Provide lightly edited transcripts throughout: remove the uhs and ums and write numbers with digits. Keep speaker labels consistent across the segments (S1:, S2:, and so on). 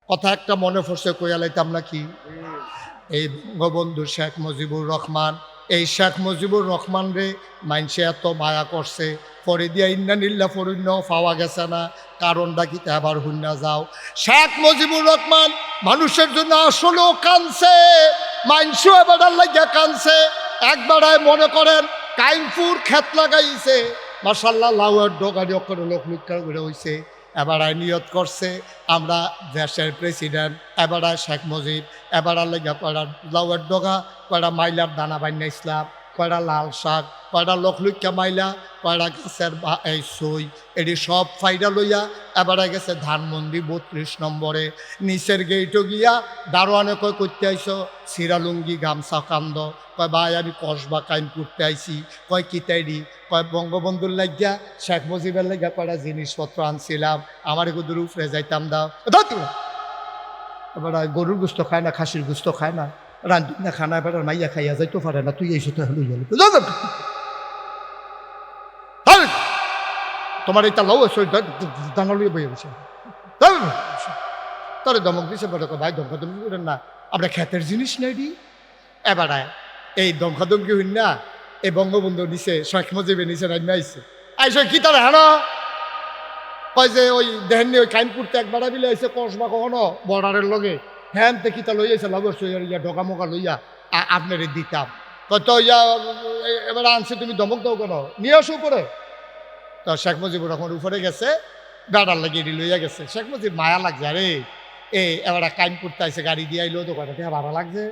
S1: কথা একটা মনে পড়ছে কইয়া লাইতাম নাকি? এই বঙ্গবন্ধু শেখ মুজিবুর রহমান, এই শেখ মুজিবুর রহমান রে মাইনসে এত মায়া করছে, পরে দিয়া ইন্নানিল্লা ফরিন্য পাওয়া গেছে না। কারণটা কি আবার হুন্না যাও। শেখ মুজিবুর রহমান মানুষের জন্য আসলেও কানছে, মাইনসও এবার লাগিয়া কানছে। একবারায় মনে করেন কাইমপুর ক্ষেত লাগাইছে, মাশাল্লাহ লাউয়ের ডোগানি অক্ষরে লোক লুৎকার করে হইছে। এবারায় নিয়ত করছে আমরা দেশের প্রেসিডেন্ট, এবারায় শেখ মুজিব, এবার লেগে কয়টা লাউয়ের ডগা, কয়টা মাইলার দানা বান্না ইসলাম, কয়টা লাল শাক, কয়টা লক্ষলুক্ষা মাইলা, কয়টা গাছের এই সই, এটি সব ফাইডা লইয়া এবারে গেছে ধানমন্ডি 32 নম্বরে। নিচের গেইটও গিয়া দারোয়ানে কয় করতে আইসো, সিরালুঙ্গি গামছা কান্দ, কয় ভাই আমি কসবা কাইম করতে আইছি। কয় কিতাইডি, কয় বঙ্গবন্ধুর লাগিয়া শেখ মুজিবের লাগিয়া কয়টা জিনিসপত্র আনছিলাম, আমার এগুলোর উপরে যাইতাম দাও। এবার গরুর গুস্ত খায় না, খাসির গুস্ত খায় না, রান্ধি না খানা, এবার মাইয়া খাইয়া যাইতে পারে না, তুই এই সাথে হলো তোমার এইটা লও দানা লইয়া বইয়া গেছে। তোরে ধমক দিছে, বলে ভাই ধমকাধমকি করেন না, আমরা খ্যাতের জিনিস নাই দি। এবার এই ধমকাধমকি হইন না, এই বঙ্গবন্ধু নিচে শেখ মুজিবে নিচে রান্না আইছে, আইসে কি তার হানো কয় যে ওই দেখেননি ওই কাইম করতে একবার বিলে আইসে কসবা কখনো বর্ডারের লগে হ্যান তে কিতা লইয়াছে লগর ইয়া ঢোকা মোকা লইয়া আপনার দিতাম। তো ইয়া এবার আনছে, তুমি ধমক দাও কেন, নিয়ে আসো উপরে। তো শেখ মুজিবুর রহমান উপরে গেছে, গাড়ার লাগিয়ে এটি লইয়া গেছে। শেখ মুজিব মায়া লাগছে, আরে এবার কাইম করতে আইসে গাড়ি দিয়ে আইলো, তো কয়টা টেহা ভাড়া লাগছে।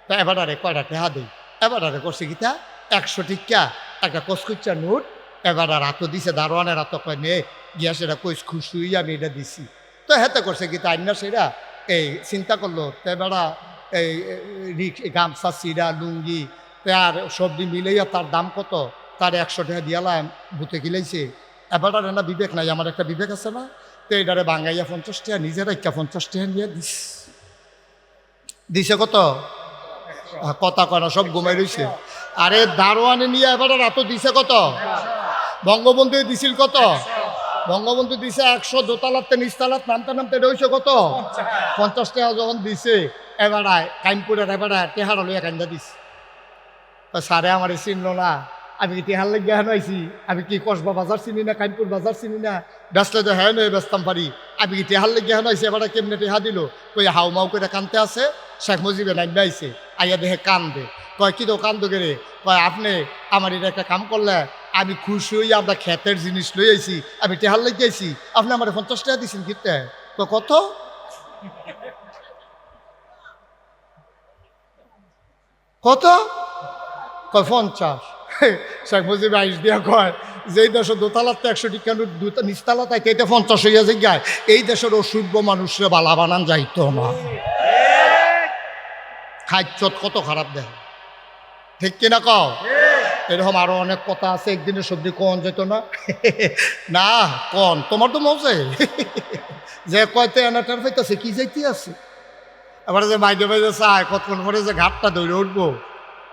S1: তো এবার কয়টা টেহা দেই, এবার করছে কিতা 100 টিকা একটা কচকুচ্চা নোট, এবার হাতও দিছে, দারোয়ানের হাত কয় নে গিয়া সেটা কইস খুশি আমি এটা দিছি। তো হেতে করছে কি তাই না, সেটা এই চিন্তা করলো, তো বেড়া এই গামছা চিরা লুঙ্গি আর সবজি মিলাইয়া তার দাম কত, তার 100 টাকা দিয়ালাম, বুতে কিলাইছে। এবার না বিবেক নাই, আমার একটা বিবেক আছে না, তো এটারে বাঙ্গাইয়া 50 টাকা, নিজের একটা 50 টাকা নিয়ে দিছে কত কথা কয় না, সব ঘুমাই রইছে। আরে দারোয়ানে নিয়ে এবার রাত দিছে কত, বঙ্গবন্ধু দিছিল কত, বঙ্গবন্ধু দিছে 100, দোতলাতে নিচতলাত নামতে নামতে রয়েছে কত 50 টাকা যখন দিছে। এবার কাইমপুরের এবার টেহারা লইয়া কান্দা দিছে। তো স্যারে আমার চিনল না, আমি কি টেহার লেগে হেন আইছি, আমি কি কসবা বাজার চিনি না, কাইমপুর বাজার চিনি না, ব্যস্ত তো হ্যাঁ নয় ব্যস্তাম পারি, আমি কি টেহার লেগে হেন আইছি। এবার কেমনে টেহা দিল, কই হাউ মাউ করে কানতে আছে। শেখ মুজিবে নামবে আইছে, আইয়া দেখে কান্দে, কয় কি তো কান্দ করে, কয় আপনি আমার এটা একটা কাম করলে আমি খুশি হই, আমরা ক্ষেতের জিনিস লই আইছি, আমি টেহার লেগে আইছি, আপনি আমার 50 টাকা দিচ্ছেন কিনতে। তো কত, কত, কয় 50। শেখ মুজিব আইস দিয়া কয় যেই দেশের দোতলাতে 100 টাকা নিচতলা তাই এটা 50 হইয়া যায়, এই দেশের অসভ্য মানুষরা বালা বানান যাইতো না। খাদ্য কত খারাপ দেয়, ঠিক কিনা কও। এরকম আরো অনেক কথা আছে, একদিনের সবজি কন যেত না, না কন তোমার তো মজে যে কয়তে এনাটার পাইতেছে কি যাইতে আছে। এবারে যে বাইদে বাইদে চায় কতক্ষণ পরে যে ঘাটটা দৌড়ে উঠবো,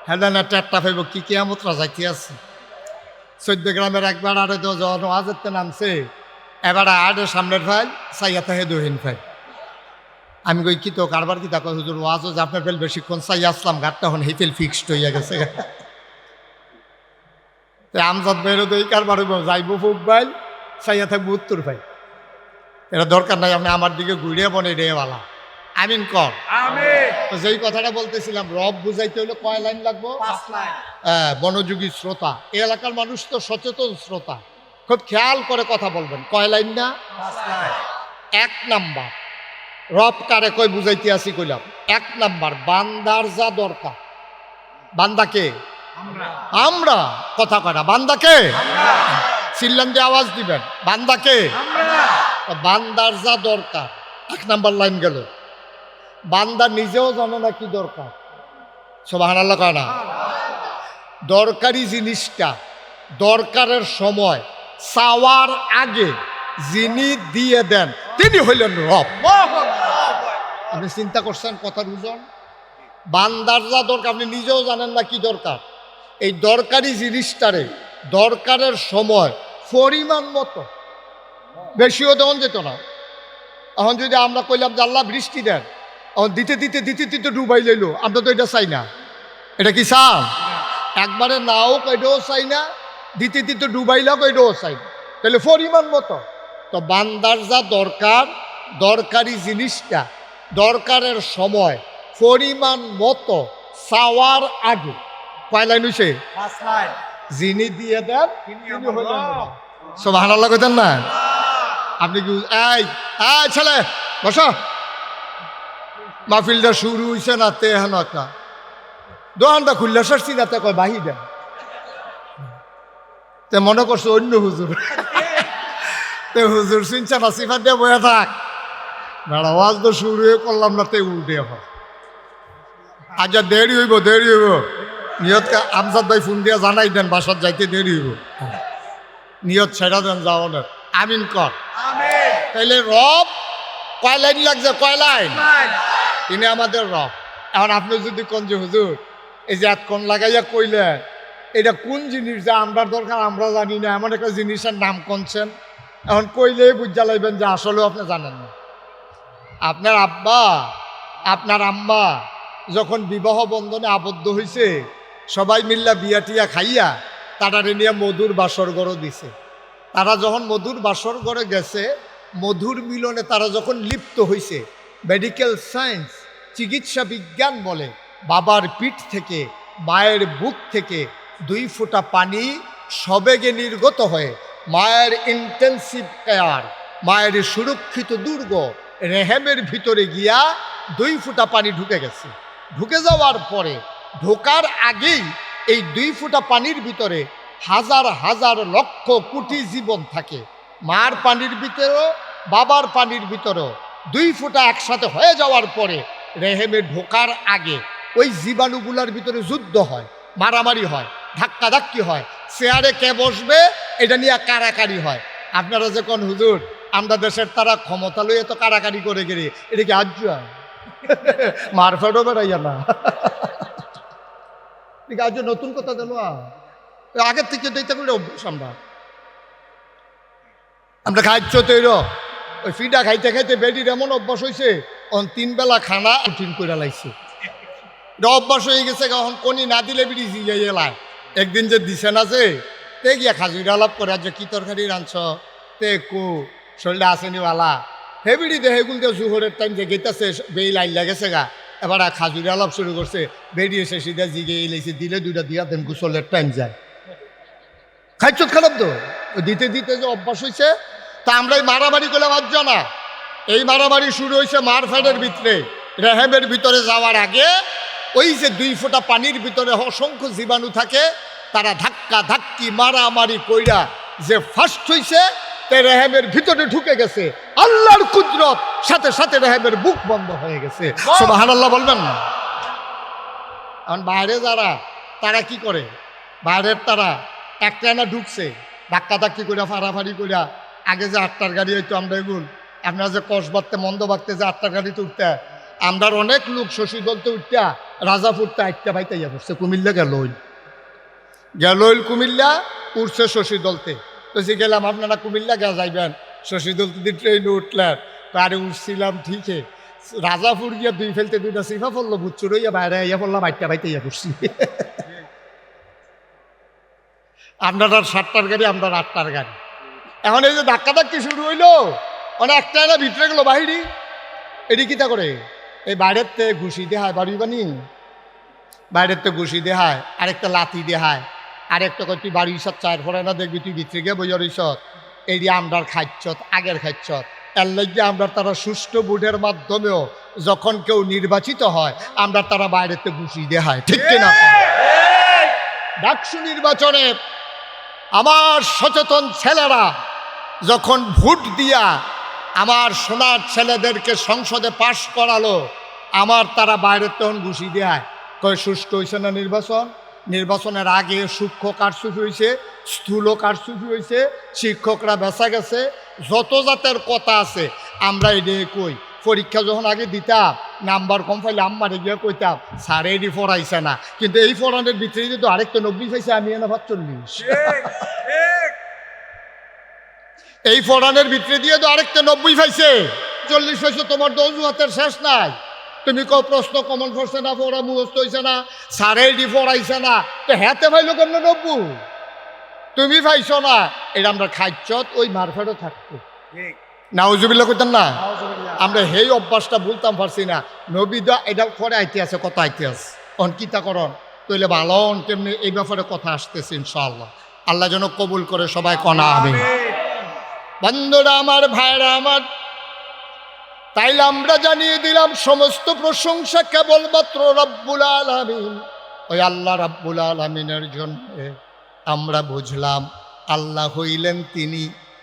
S1: হ্যাঁ না ট্যাপটা ফাইব কি কেয়ামতরা যাইতে আছে। 14 গ্রামের একবার আরে তো যখন ওয়াজেরতে নামছে, এবার আরে সামনের ফাইল চাইয়া থাকে দহিন ফাইল। আমি কই কি তো কারবার কি দেখো হুজুর ওয়াজও যে আপনার ফেল বেশিক্ষণ চাই আসলাম, ঘাটটা এখন এই ফেল ফিক্সড হইয়া গেছে। আমজাদ বেরো তো এই কারবার যাইব ফুক ফাইল, চাইয়া থাকবো উত্তর ফাইল। এটা দরকার নাই, আপনি আমার দিকে ঘুরিয়ে বনে রে বালা আমিন কর। তো যেই কথাটা বলতেছিলাম, রব বুঝাইতে হলে কয় লাইন লাগবো, 5 লাইন। বনযোগী শ্রোতা, এই এলাকার মানুষ তো সচেতন শ্রোতা, খুব খেয়াল করে কথা বলবেন। কয় লাইন না, 5 লাইন। 1 নাম্বার রব কারে কই বুঝাইতে আসি কইলাম। 1 নাম্বার বান্দার যা দরকার, বান্দাকে আমরা কথা কয় না, বান্দাকে চিল্লান দিয়ে আওয়াজ দিবেন, বান্দাকে বান্দার যা দরকার। 1 নাম্বার লাইন গেল। বান্দা নিজেও জানে না কি দরকার, সুবহানাল্লাহ কয় না। দরকারি জিনিসটা দরকারের সময় চাওয়ার আগে যিনি দিয়ে দেন তিনি হইলেন রব। আপনি চিন্তা করছেন কথার ওজন, বান্দার যা দরকার আপনি নিজেও জানেন না কি দরকার, এই দরকারি জিনিসটারে দরকারের সময় পরিমাণ মতো, বেশিও দেওয়া যেত না, এখন যদি আমরা কইলাম যে আল্লাহ বৃষ্টি দেন, এখন দিতে দিতে দিতে দিতে ডুবাই লইল, আমরা তো এটা চাই না। এটা কি চান? একবারে নাও কইটাও চাই না, দিতে দিতে ডুবাইলাও কইটাও চাই না। তাহলে পরিমাণ মতো তো বান্দার যা দরকার, দরকারি জিনিসটা দরকারের সময় পরিমাণ মতো চাওয়ার আগে কয় লাইন হইছে? যিনি দিয়ে দেন তিনি হইলেন সুবহানাল্লাহ কইতেন না? আপনি কি এই ছেলে বসো, মাহফিলটা শুরু হইছে না তে হেন একটা দোকানটা খুললে সরছি না তে কয় বাহি দেন, তে মনে করছো অন্য হুজুর, তে হুজুর চিনছে না, সিফাত দিয়ে বয়ে থাক দাঁড়া, আওয়াজ তো শুরু করলাম না তে উল্টে হয়। আচ্ছা দেরি হইব দেরি হইব, নিয়তকে আমজাদ ভাই ফোন দিয়ে জানাই দেন বাসার যাইতে দেরি হইব, নিয়ত ছেড়া দেন যাওয়ানের। আমিন কর। তাইলে রব কয় লাইন লাগছে? কয় লাইন? তিনি আমাদের রব। এখন আপনি যদি কোন যে হুজুর এই যে এতক্ষণ লাগাইয়া কইলেন এটা কোন জিনিস যা আমরা দরকার আমরা জানি না, এমন একটা জিনিসের নাম কোনছেন, এখন কইলেই বুঝা লাইবেন যে আসলেও আপনি জানেন না। আপনার আব্বা আপনার আম্মা যখন বিবাহ বন্ধনে আবদ্ধ হয়েছে, সবাই মিল্লা বিয়া টিয়া খাইয়া তারারে নিয়ে মধুর বাসর ঘরও দিছে। তারা যখন মধুর বাসর ঘরে গেছে, মধুর মিলনে তারা যখন লিপ্ত হয়েছে, মেডিকেল সায়েন্স চিকিৎসা বিজ্ঞান বলে বাবার পিঠ থেকে মায়ের বুক থেকে 2 ফোঁটা পানি সবেগে নির্গত হয়ে মায়ের ইন্টেন্সিভ কেয়ার, মায়ের সুরক্ষিত দুর্গ রেহেমের ভিতরে গিয়া 2 ফোঁটা পানি ঢুকে গেছে। ঢুকে যাওয়ার পরে ঢোকার আগেই এই 2 ফোঁটা পানির ভিতরে হাজার হাজার লক্ষ কোটি জীবন থাকে। মার পানির ভিতরেও বাবার পানির ভিতরেও 2 ফোঁটা একসাথে হয়ে যাওয়ার পরে রেহেমে ঢোকার আগে ওই জীবাণুগুলার ভিতরে যুদ্ধ হয়, মারামারি হয়, ধাক্কাধাক্কি হয়, চেয়ারে কে বসবে এটা নিয়ে কারাকারি হয়। আপনারা যে কোন হুজুর আমরা দেশের তারা ক্ষমতা লইয়ে তো কারাকারি করে গেলে এটা কি আজ মারফেটও বেড়াইয়া না, আজ নতুন কথা দিল, আগের থেকে দিতে পারি অভ্যাস। আমরা খাইছ তৈর ওই ফিডা খাইতে খাইতে বেডির এমন অভ্যাস হয়েছে, 3 বেলা খানা রুটিন করে লাইছে, এটা অভ্যাস হয়ে গেছে। এখন কনি না দিলে বিড়ি জিগাই এলায়। একদিন যে দিছে না যে তে গিয়া খাজুরি আলাপ করে, যে কি তরকারি রাঁধছ তে কু শরীরটা আসেনিওয়ালা হে বিড়ি দে হেগুল দিয়ে জুহরের টাইম যে গেতেছে বেই লাইন লাগেছে গা, এবার খাজুরি আলাপ শুরু করছে, বেরিয়ে এসে সিধা জিগে এলেছে, দিলে 2টা দিয়া দেন গুসলের টাইম যায়। খাইছ খারাপ তো দিতে দিতে যে অভ্যাস হয়েছে। তা আমরা এই মারামারি করলে বাধ্য না, এই মারামারি শুরু হয়েছে মার ফ্যানের ভিতরে, রেহেমের ভিতরে যাওয়ার আগে ওই যে 2 ফোঁটা পানির ভিতরে অসংখ্য জীবাণু থাকে, তারা ধাক্কা ধাক্কি মারামারি কইরা যে ফার্স্ট হয়েছে তে রেহেমের ভিতরে ঢুকে গেছে। আল্লাহর কুদরত সাথে সাথে রেহেমের বুক বন্ধ হয়ে গেছে। সুবহানাল্লাহ বলবেন না? এখন বাইরে যারা তারা কি করে, বাইরের তারা একটা না ঢুকছে ধাক্কা ধাক্কি কইরা ফাড়াফাড়ি কইরা, আগে যে 8টার গাড়ি হইতো আমরা এগুল, আপনারা যে কসবাতে মন্দ বাগতে যে 8টার গাড়িতে উঠতে, আমরা অনেক লোক শশী দলতে উঠতা রাজাপুরতে 8টা ভাইতে ইয়া করছে, কুমিল্লা গেল কুমিল্লা উঠছে শশী দলতে। তো সে গেলাম আপনারা কুমিল্লা গা যাইবেন, শশী দলতে দিয়ে ট্রেনে উঠলেন, আরে উঠছিলাম ঠিকই, রাজাপুর গিয়া 2 ফেলতে 2টা সিফা পড়লো, বুচ্চুর হইয়া বাইরে ইয়া পড়লাম 8টা ভাইতে ইয়া করছি। আপনারা 7টার গাড়ি আমরা 8টার গাড়ি। এখন এই যে ধাক্কা ধাক্কি শুরু হইলো, মানে একটা না ভিতরে গেলো বাহিরি, এটি কিতা করে এই বাইরের তে ঘুষি দেহায় বাড়ি বানি, বাইরের তো ঘুষি দেহায়, আরেকটা লাথি দেহায়, আরেকটা তুই বাড়ি সব চায়ের পরে না দেখবি তুই ভিতরে গিয়ে বইয়ার ইসত, এটি আমরার খাইছত আগের খাইছত। এর লাগে আমরা তারা সুষ্ঠু ভোটের মাধ্যমেও যখন কেউ নির্বাচিত হয় আমরা তারা বাইরের তো ঘুষি দেহায়, ঠিক কিনা? ডাকসু নির্বাচনে আমার সচেতন ছেলেরা যখন ভোট দিয়া আমার সোনার ছেলেদেরকে সংসদে পাশ করালো, আমার তারা বাইরের তখন ঘুষি দেয়, কয় সুষ্ঠু হয়েছে না নির্বাচন? নির্বাচনের আগে সূক্ষ্ম কারচুপি হয়েছে, স্থূল কারচুপি হয়েছে, শিক্ষকরা বেচা গেছে, যত জাতের কথা আছে আমরা এডে কই। পরীক্ষা যখন আগে দিতাম নাম্বার কম পাইলে আম্মারে গিয়ে কইতাম স্যার এডি পড়াইছে না, কিন্তু এই পড়ানোর ভিতরে যদি আরেকটা 90 পাইছে আমি এনে 45, এই পড়ানোর ভিতরে দিয়ে তো আরেকটা 90 পাইছে, 40 হয়েছে, তোমার তো অজুহাতের শেষ নাই। তুমি কো প্রশ্ন কমন পড়ছে না, পড়া মুখস্থ হয়েছে না, সারে ডি পড়াইছে না, তো হাতে ভাইলো কেমন 90? তুমি পাইছো না, এটা আমরা খাইছত ওই মারফেটও থাকতো। নাউজুবিল্লাহ করতেন না, আমরা সেই অভ্যাসটা বলতাম পারছি না। নবী দা এটা পরে আইতে আছে, কথা আইতে আছে অঙ্কিতাকরণ তৈলে ভালো তেমনি এই ব্যাপারে কথা আসতেছে ইনশাআল্লাহ। আল্লাহ যেন কবুল করে সবাই কনা আমিন। বন্ধুরা আমার, ভাইরা আমার, তাইলে আমরা জানিয়ে দিলাম সমস্ত প্রশংসা কেবলমাত্র রব্বুল আলামিন, ওই আল্লাহ রব্বুল আলামিনের জন্য। আমরা বুঝলাম আল্লাহ হইলেন তিনি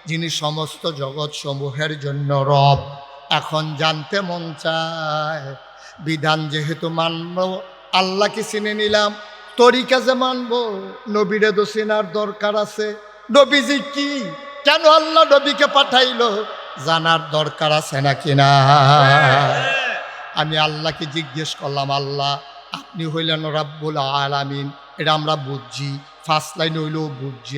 S1: যিনি সমস্ত জগৎ সমূহের জন্য রব। এখন জানতে মন চায়, বিধান যেহেতু মানব, আল্লাহকে চিনে নিলাম, তরিকা যে মানব, নবীরে তো চেনার দরকার আছে। নবীজি কি, কেন আল্লাহ নবীকে পাঠাইলো, জানার দরকার আছে নাকি না? আমি আল্লাহকে জিজ্ঞেস করলাম, আল্লাহ আপনি হইলেন রব্বুল আলামিন, এটা আমরা বুঝছি, ফার্স্ট লাইন হইলেও বুঝছি।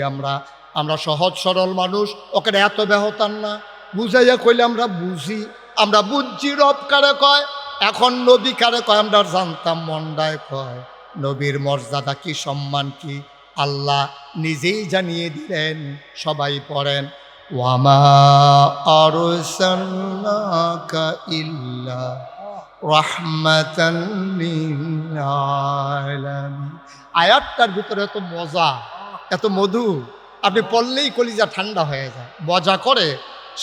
S1: আমরা সহজ সরল মানুষ, ওকে এত ব্যহতার না, বুঝাইয়া কইলে আমরা বুঝি, আমরা বুঝছি রব কারে কয়। এখন নবী কারে কয় আমরা জানতাম, মন্ডায় কয়। নবীর মর্যাদা কি, সম্মান কি, আল্লাহ নিজেই জানিয়ে দিলেন। সবাই পড়েন, ওয়ামা আরসালনাকা ইল্লা রাহমাতান লিল আলামিন। আয়াতটার ভিতরে এত মজা, এত মধু, আপনি পড়লেই কলিজা ঠান্ডা হয়ে যায়। মজা করে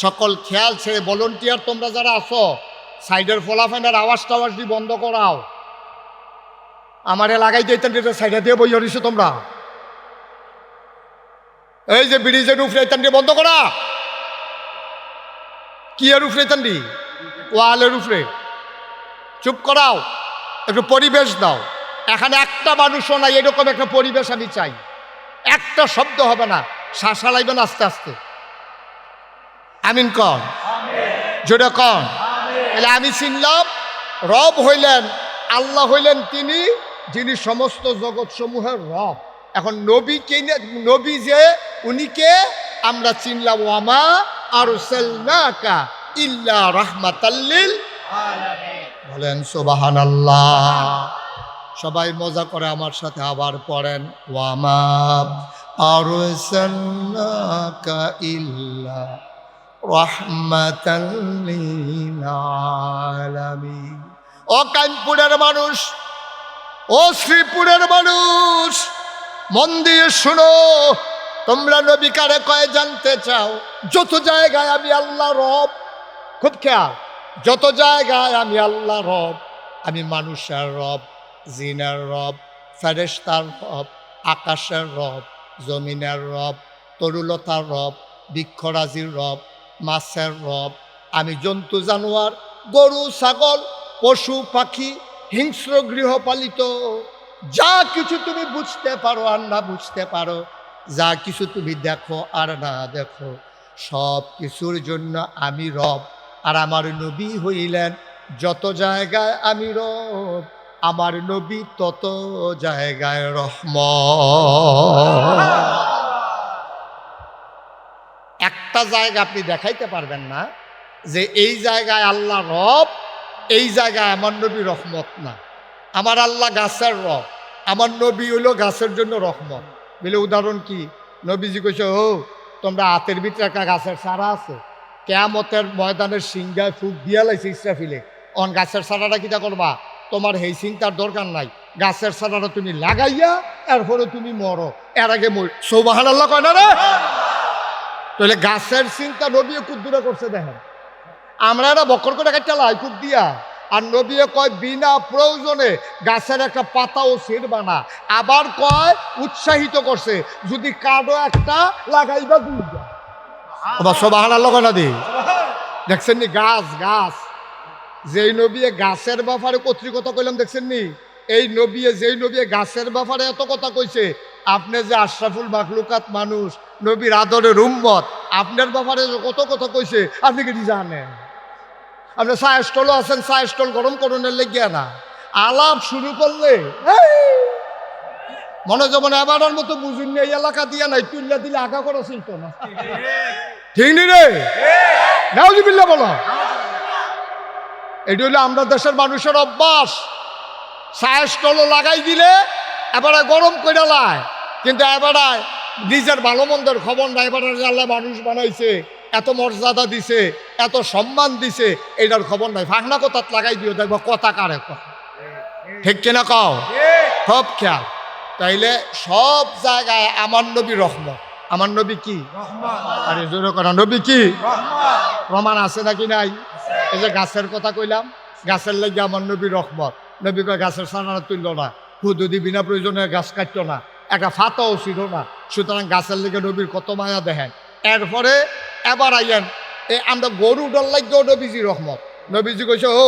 S1: সকল খেয়াল ছেড়ে, ভলান্টিয়ার তোমরা যারা আছো, সাইডের ফলাফেনের আওয়াজ টাওয়াজ দিয়ে বন্ধ করাও। আমারে লাগাই দিতেন, সাইডে দিয়ে বই হরিছো তোমরা। এই যে ব্রিজের উফরে তান্ডি বন্ধ করা, কি এর উফরে তান্ডি, ওয়ালের উফরে চুপ করাও, একটু পরিবেশ দাও। এখানে একটা মানুষও নাই, এরকম একটা পরিবেশ আমি চাই। একটা শব্দ হবে না, শ্বাসা লাগবেন আস্তে আস্তে। আমিন কন, জোরে কন। তাহলে আমি চিনলাম রব হইলেন, আল্লাহ হইলেন তিনি যিনি সমস্ত জগৎ সমূহের রব। এখন নবী কে, নবী যে উনিকে আমরা চিনলাম, ওয়ামা আরসালনাকা ইল্লা রাহমাতাল লিল আলামিন। বলেন সুবহানাল্লাহ। সবাই মজা করে আমার সাথে আবার পড়েন, ওয়ামা আরসালনাকা ইল্লা রাহমাতাল লিল আলামিন। ও কানপুরের মানুষ, ও শ্রীপুরের মানুষ, মন দিয়ে শুনো। তোমরা নবী কারে কয় জানতে চাও? যত জায়গায় আমি আল্লাহ রব, খুব খেয়াল, যত জায়গায় আমি আল্লাহ রব, আমি মানুষের রব, জিনের রব, ফেরেশতার রব, আকাশের রব, জমিনের রব, তরুলতার রব, বৃক্ষরাজির রব, মাছের রব, আমি জন্তু জানোয়ার, গরু ছাগল, পশু পাখি, হিংস্র গৃহপালিত যা কিছু তুমি বুঝতে পারো আর না বুঝতে পারো, যা কিছু তুমি দেখো আর না দেখো, সব কিছুর জন্য আমি রব। আর আমার নবী হইলেন যত জায়গায় আমি রব, আমার নবী তত জায়গায় রহমত। একটা জায়গা আপনি দেখাইতে পারবেন না যে এই জায়গায় আল্লাহ রব, এই জায়গায় আমার নবী রহমত না। আমার আল্লাহ গাছের রব, আমার নবী হইল গাছের জন্য রহমত। বলে উদাহরণ কি? নবীজি কইছে, ও তোমরা হাতের ভিতরে একটা গাছের চারা আছে, কেয়ামতের ময়দানের সিংহায় ফুক দিয়া লাইছে ইসরাফিলে, অন গাছের চারাটা কিটা করবা? তোমার এই চিন্তার দরকার নাই, গাছের চারাটা তুমি লাগাইয়া এরপরে তুমি মরো, এর আগে মই সুবহানাল্লাহ কয় না রে? তাহলে গাছের চিন্তা নবী খুব দূরে করছে। দেখেন আমরা এরা বকর করে কাটতে লাই খুব দিয়া, আর নবী কয় বিনা প্রয়োজনে গাছের একটা পাতাও ছিঁড়বা না। আবার কয় উৎসাহিত করছে, যদি কার্ডও একটা লাগাইবা দুইটা। সুবহানাল্লাহ কয় না দি? দেখছেন নি গাছ, গাছ যেই নবী গাছের ব্যাপারে কর্তৃকতা কইলাম, দেখছেন নি? এই নবী, যেই নবী গাছের ব্যাপারে এত কথা কইছে, আপনি যে আশরাফুল মাখলুকাত মানুষ, নবীর আদরের উম্মত, আপনার ব্যাপারে কত কথা কইছে আপনি কি জানেন? আপনি চা স্টলও আছেন, চা স্টল গরম করণের লেগিয়া না, আলাপ শুরু করলে মনে যেমন এবারের মতো বুঝুন এই এলাকা দিয়া নাই, তুল্লা দিলে আগা করা চিনত না। ঠিক নি রে? নাউজুবিল্লাহ বলো। এটি হলো আমরা দেশের মানুষের অভ্যাস। চায়ের স্টল লাগাই দিলে এবারে গরম করে লায়, কিন্তু এবারে নিজের ভালো মন্দের খবর নাই। এবারে আল্লাহ মানুষ বানাইছে, এত মর্যাদা দিছে, এত সম্মান দিছে, এইটার খবর নাই। ফাঁকনা কথাত লাগাই দিও, দেখবো কথা কারে কথা, ঠিক কিনা কও? খুব খেয়াল। তাইলে সব জায়গায় আমার নবী রহমত। আমার নবী কি? আরে জোরে করা, নবী কি? প্রমাণ আছে নাকি নাই? এই যে গাছের কথা কইলাম, গাছের লাগে আমার নবী রহমত। নবী কয় গাছের সানারা তুলল না, হুদুদি বিনা প্রয়োজনে গাছ কাটতো না, একটা ফাতাও ছিল না। সুতরাং গাছের লেগে নবীর কত মায়া দেখেন। এরপরে এবার আইয়েন আমরা গরু ডর লাগেও নবীজি রহমত। নবীজি কইছে, ও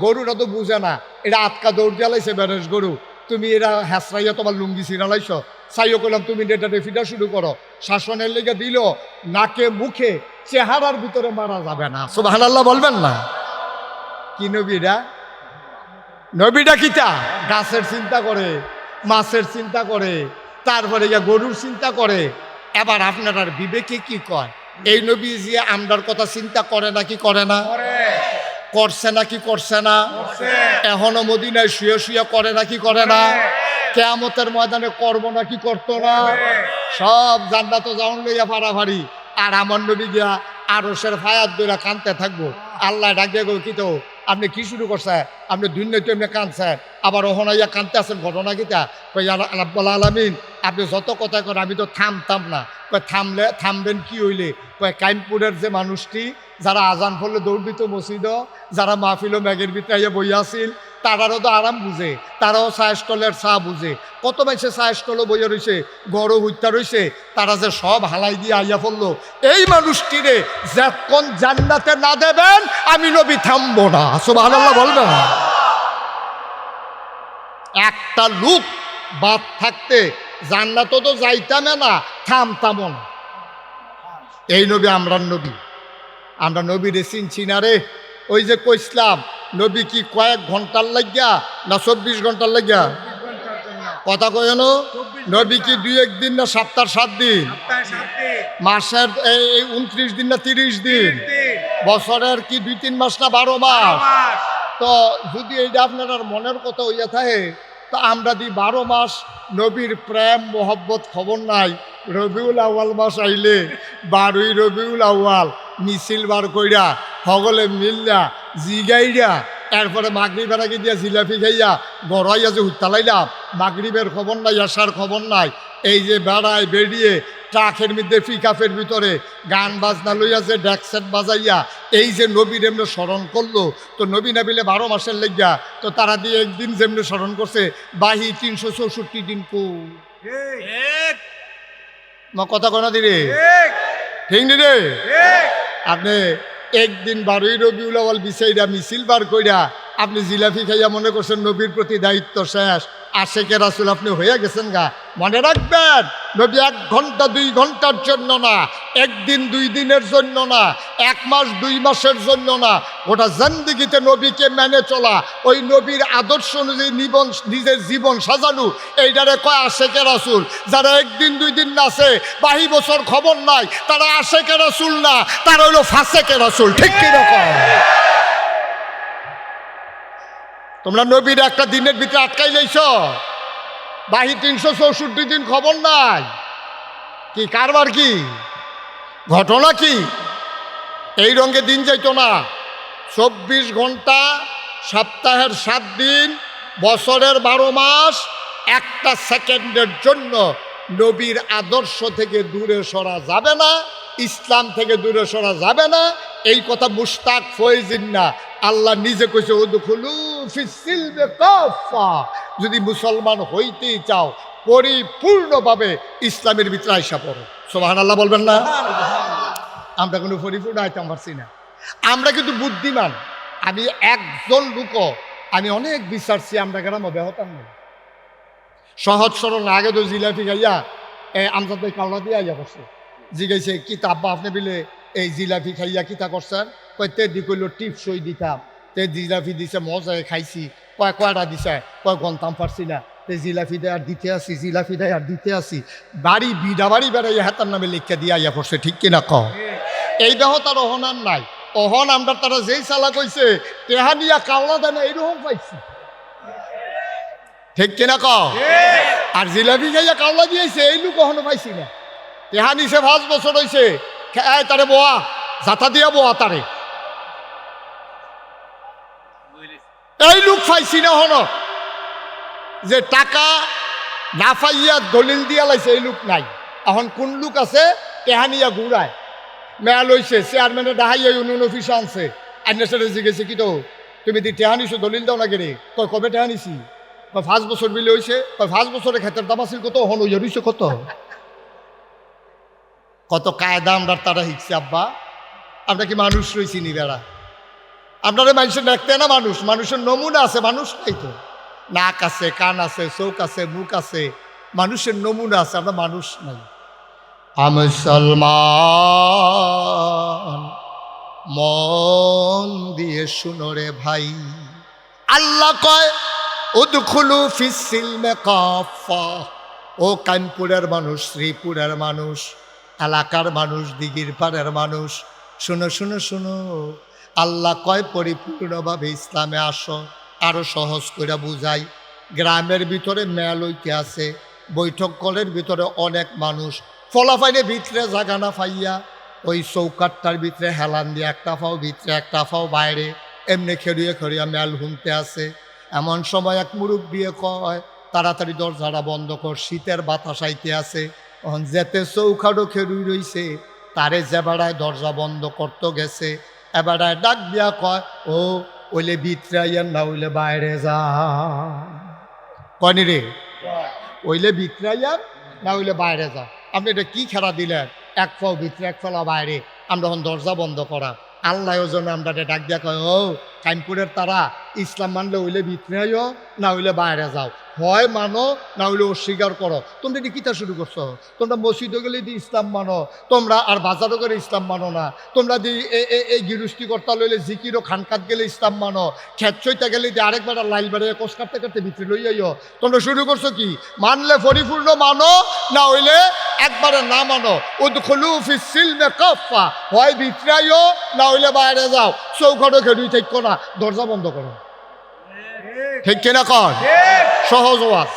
S1: গরুটা তো বুঝে না, এটা আটকা দৌড় দিয়া লাইছে বেরেস গরু, তুমি এরা হ্যাঁসরাইয়া তোমার লুঙ্গি ছিঁড়া লাইছ। চাইও করলাম তুমি এটা ফিটা শুরু করো। শাসনের লেগে দিল, নাকে মুখে চেহারার ভিতরে মারা যাবে না। সুবহানাল্লাহ বলবেন না? কি নবীরা? নবীটা কিটা? গাছের চিন্তা করে, মাছের চিন্তা করে, তারপরে গরুর চিন্তা করে। এবার আপনার আর বিবেকে কি কয়? এই নবী যে আমরার কথা চিন্তা করে নাকি করে না? করছে নাকি করছে না? এখনো মদিনায় শুয়ে শুয়ে করে নাকি করে না? কিয়ামতের ময়দানে করবো নাকি করতো না? সব জান্নাত যাওন লইয়া পারাভারি। আর আমার নবী গিয়া আরশের ফায়াত দইরা কানতে থাকবো। আল্লাহ ডাক দিয়ে গো, কি তো আপনি কি শুরু করছেন? আপনি দুনিয়া তো এমনি কানছেন, আবার ওহনাইয়া কানতে আছেন, ঘটনা কিতা? কই রাব্বুল আলামিন আপনি যত কথা করেন আমি তো থামতাম না। কই থামবেন কি হইলে? কই কাইমপুরের যে মানুষটি যারা আজান ফলে দৌড় দিত মসজিদ, যারা মাহফিল ও ম্যাগের ভিতরে বইয়া আছিল, তারারও তো আরাম বুঝে, তারাও চায়ের স্টলের চা বুঝে। কত মানুষে চায়ের স্টলও বইয়া রয়েছে, গড় হইতা রয়েছে, তারা যে সব হালাই দিয়ে আইয়া পড়লো। এই মানুষটিরে যখন জান্নাতে না দেবেন আমি নবী থামবো না। সুবহানাল্লাহ বলবেন? একটা লোক বাদ থাকতে জান্নাত তো যাইতামে না, থামতামও না। এই নবী আমরার নবী। আমরা নবীরে চিনছি না রে। ওই যে কইসলাম, নবী কি কয়েক ঘন্টার লাগিয়া না 24 ঘন্টার লাগিয়া? কথা কয়েন। নবী কি 2-1 দিন না সপ্তাহ 7 দিন? মাসের এই 29 দিন না 30 দিন? বছরের কি 2-3 মাস না 12 মাস? তো যদি এইটা আপনার মনের কথা হইয়া থাকে, তো আমরা দি 12 মাস নবীর প্রেম মোহব্বত খবর নাই। রবিউল আউয়াল মাস আইলে 12ই রবিউল আউয়াল মিছিল বার কইরা সকলে মিল্লা জিগাইরা, এরপরে মাগরিবের আগে দিয়া জিলাপি খাইয়া গড়াইয়া যে উত্তালাইলাম, মাগরিবের খবর নাই, আসার খবর নাই। এই যে বেড়ায় বেরিয়ে ট্রাকের মধ্যে পিকআপের ভিতরে গান বাজনা লইয়া যে ডেকসেট বাজাইয়া এই যে নবীর এমনি স্মরণ করলো, তো নবী না বিলে 12 মাসের লেগিয়া, তো তারা দিয়ে একদিন যেমনি স্মরণ করছে, বাহি 364 দিন কো কথা কনা দিরে, ঠিক নি রে? আপনি একদিন 12ই রবিউল আউয়াল বিচাইরা মিছিল বার কইরা আপনি জিলাপি খাইয়া মনে করছেন নবীর প্রতি দায়িত্ব শেষ, আশেকে রাসূল আপনি হয়ে গেছেন গা। মনে রাখবেন, নবী 1 ঘন্টা 2 ঘন্টার জন্য না, 1 দিন 2 দিনের জন্য না, 1 মাস 2 মাসের জন্য না, ওটা জিন্দেগিতে নবীকে মেনে চলা, ওই নবীর আদর্শ অনুযায়ী নিজের জীবন সাজানো, এইটারে কয় আশেকে রাসূল। যারা 1 দিন 2 দিন নাচে, 22 বছর খবর নাই, তারা আশেকে রাসূল না, তারা হইল ফাসেকে রাসূল। ঠিক কিরকম? তোমরা নবীর একটা দিনের ভিতরে আটকাই লাইছ, বাহি 364 দিন খবর নাই। কি কারবার, কি ঘটনা, কি এই রঙে দিন যাইতো না। 24 ঘন্টা, সপ্তাহের 7 দিন, বছরের 12 মাস, একটা সেকেন্ডের জন্য নবীর আদর্শ থেকে দূরে সরা যাবে না, ইসলাম থেকে দূরে সরা যাবে না। এই কথা মুশতাক ফয়জিন না, আল্লাহ নিজে কইছে, উদখুলু ফিস সিলমি কাফা। যদি মুসলমান হইতেই চাও পরিপূর্ণভাবে ইসলামের ভিতরে আইসা পড়ো। সুবহানাল্লাহ বলবেন না? আমরা কোনো পরিপূর্ণ আইতাম পারছি না। আমরা কিন্তু বুদ্ধিমান। আমি একজন লোকও আমি অনেক বিচারছি, আমরা গ্রামে বেহতাম না, সহজ সরল না। আগে তো জিলাপি খাইয়া আমজাদ ভাই কাওড়া দিয়ে আইয়া করছে, জিগাইছে কি আব্বা আপনি বিলে এই জিলাপি খাইয়া কিতা করছেন? কয় তে দি কইল টিপসই দিতাম, তে জিলাপি দিছে মজায় খাইছি। কয় কয়টা দিছে? কয় গন্তাম পারছি না, তে জিলাপি দেয় আর দিতে আসি, জিলাপি দেয় আর দিতে আসি। বাড়ি বিড়া বাড়ি বেড়াইয়া হাতার নামে লিখা দিয়ে আইয়া পড়ছে। ঠিক কিনা কও? এই দেহ তার অহনার নাই। অহন আমরা তারা যেই চালা কইছে টেহানিয়া কাওলা দেন এইরকম পাইছি, ঠিক কিনা ক? আর জিলাপি খাইয়া কাওলা দিয়েছে এই লোক কখনো পাইছি না। টেহানিছে 5 বছর হয়েছে, তারে বোয়া জাতা দিয়া বোয়া তারে, এই লোক পাইছি না হন যে টাকা না পাইয়া দলিল দিয়া লাইছে, এই লোক নাই। এখন কোন লোক আছে টেহানিয়া ঘুরায় মেয়া লইছে, চেয়ারম্যানে ডাহাইয়া ইউনিয়ন অফিসে আনছে, আইনে সেটা জিজ্ঞেসে কি তো তুমি দি টেহানিছো দলিল দাও না কেড়ে, কয় কবে টেহানিছি, কয় 5 বছর বিলে হয়েছে, কয় 5 বছরে ক্ষেতের দাম আছিল কত, হন হইয়া রইছে কত। কত কায়দা আমরা তারা শিখছে আব্বা। আমরা কি মানুষ রয়েছি নি বেড়া? আপনারা মানুষের দেখতে না মানুষ, মানুষের নমুনা আছে, মানুষ নাই তো। নাক আছে, কান আছে, চোখ আছে, মুখ আছে, মানুষের নমুনা আছে, আমরা মানুষ নাই। মুসলমান মন দিয়ে শুনো রে ভাই, আল্লাহ কয় উদখুলু ফিস সিলমে কাফা। ও কানপুরের মানুষ, শ্রীপুরের মানুষ, এলাকার মানুষ, দিঘির পাড়ের মানুষ, শুনো শুনো শুনো, আল্লাহ কয় পরিপূর্ণভাবে ইসলামে আসো। আরো সহজ করে বুঝাই, গ্রামের ভিতরে মেল হইতে আছে, বৈঠক কলের ভিতরে অনেক মানুষ ফলাফাইনে ভিতরে জাগা না পাইয়া ওই চৌকাটটার ভিতরে হেলান দিয়ে একটা ফাও ভিতরে একটা ফাও বাইরে এমনি খেড়িয়ে খেড়িয়া মেল হুমতে আছে। এমন সময় এক মুরব্বী কয় তাড়াতাড়ি দরজাটা বন্ধ কর, শীতের বাতাস আইতে আছে। তখন যেতে চৌকাটও খেড়ুই রইছে, তারে যে বেড়ায় দরজা বন্ধ করতে গেছে, এবারায় ডাক দিয়া কয় ও ওইলে ভিতরে আইয়ার না ওইলে বাইরে যা। কয়নি রে, ওইলে ভিতরে আইয়ার না ওইলে বাইরে যা। আপনি এটা কি খেলা দিলেন, এক পাও ভিতরে এক ফেলা বাইরে, আমরা তখন দরজা বন্ধ করা। আল্লাহ জন্য আমরা ডাক দিয়া কয় ও কাইমপুরের তারা ইসলাম মানলে হইলে ভিতরে আইও না হইলে বাইরে যাও, হয় মানো না হইলে অস্বীকার করো। তোমরা এটি কিতা শুরু করছো? তোমরা মসজিদে গেলে দি ইসলাম মানো, তোমরা আর বাজারও করে ইসলাম মানো না, তোমরা দি এই গিরুষ্টি কর্তা লইলে জিকিরও খানকাত গেলে ইসলাম মানো, খেত চইতা গেলে দি আরেকবার লাইল বেড়ে কোষ কাটতে কাটতে ভিতরে লই আইও। তোমরা শুরু করছো কি? মানলে পরিপূর্ণ মানো না হইলে একবারে না মানো। উদখুলু ফিস সিলমে কাফা, হয় ভিতরে আইও না হইলে বাইরে যাও, চৌকাটও খেড়ুই থাকো না, দরজা বন্ধ করো। ঠিক কিনা কন? সহজ ওয়াজ,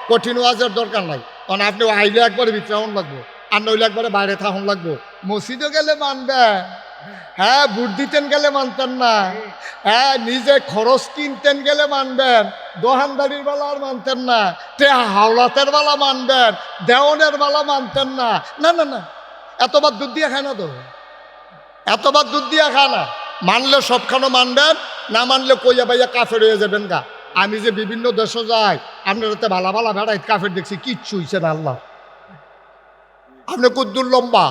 S1: কঠিন ওয়াজের দরকার নাই। কারণ আপনি আইলে একবারে ভিতরে হন লাগবো, আর নইলে একবারে বাইরে থাকুন লাগবো। মসজিদে গেলে মানবেন, হ্যাঁ ভোট দিতেন গেলে মানতেন না, হ্যাঁ নিজে খরচ কিনতেন গেলে মানবেন, দোকানদারির বেলা আর মানতেন না, হাওলাতের বেলা মানবেন, দেওয়ানের বেলা মানতেন না। না না না, এতবার দুধ দিয়ে খায় না তো, এতবার দুধ দিয়ে খায় না। মানলে সবখানে মানবেন, না মানলে কইয়া বাইয়া কাফের হয়ে যাবেন গা। আমি যে বিভিন্ন দেশে যাই, আপনার হাতে ভালা ভালা ভেড়াই কাফের দেখছি, কিচ্ছু হইছে না। আল্লাহ আপনি কুদ্দুর লম্বা,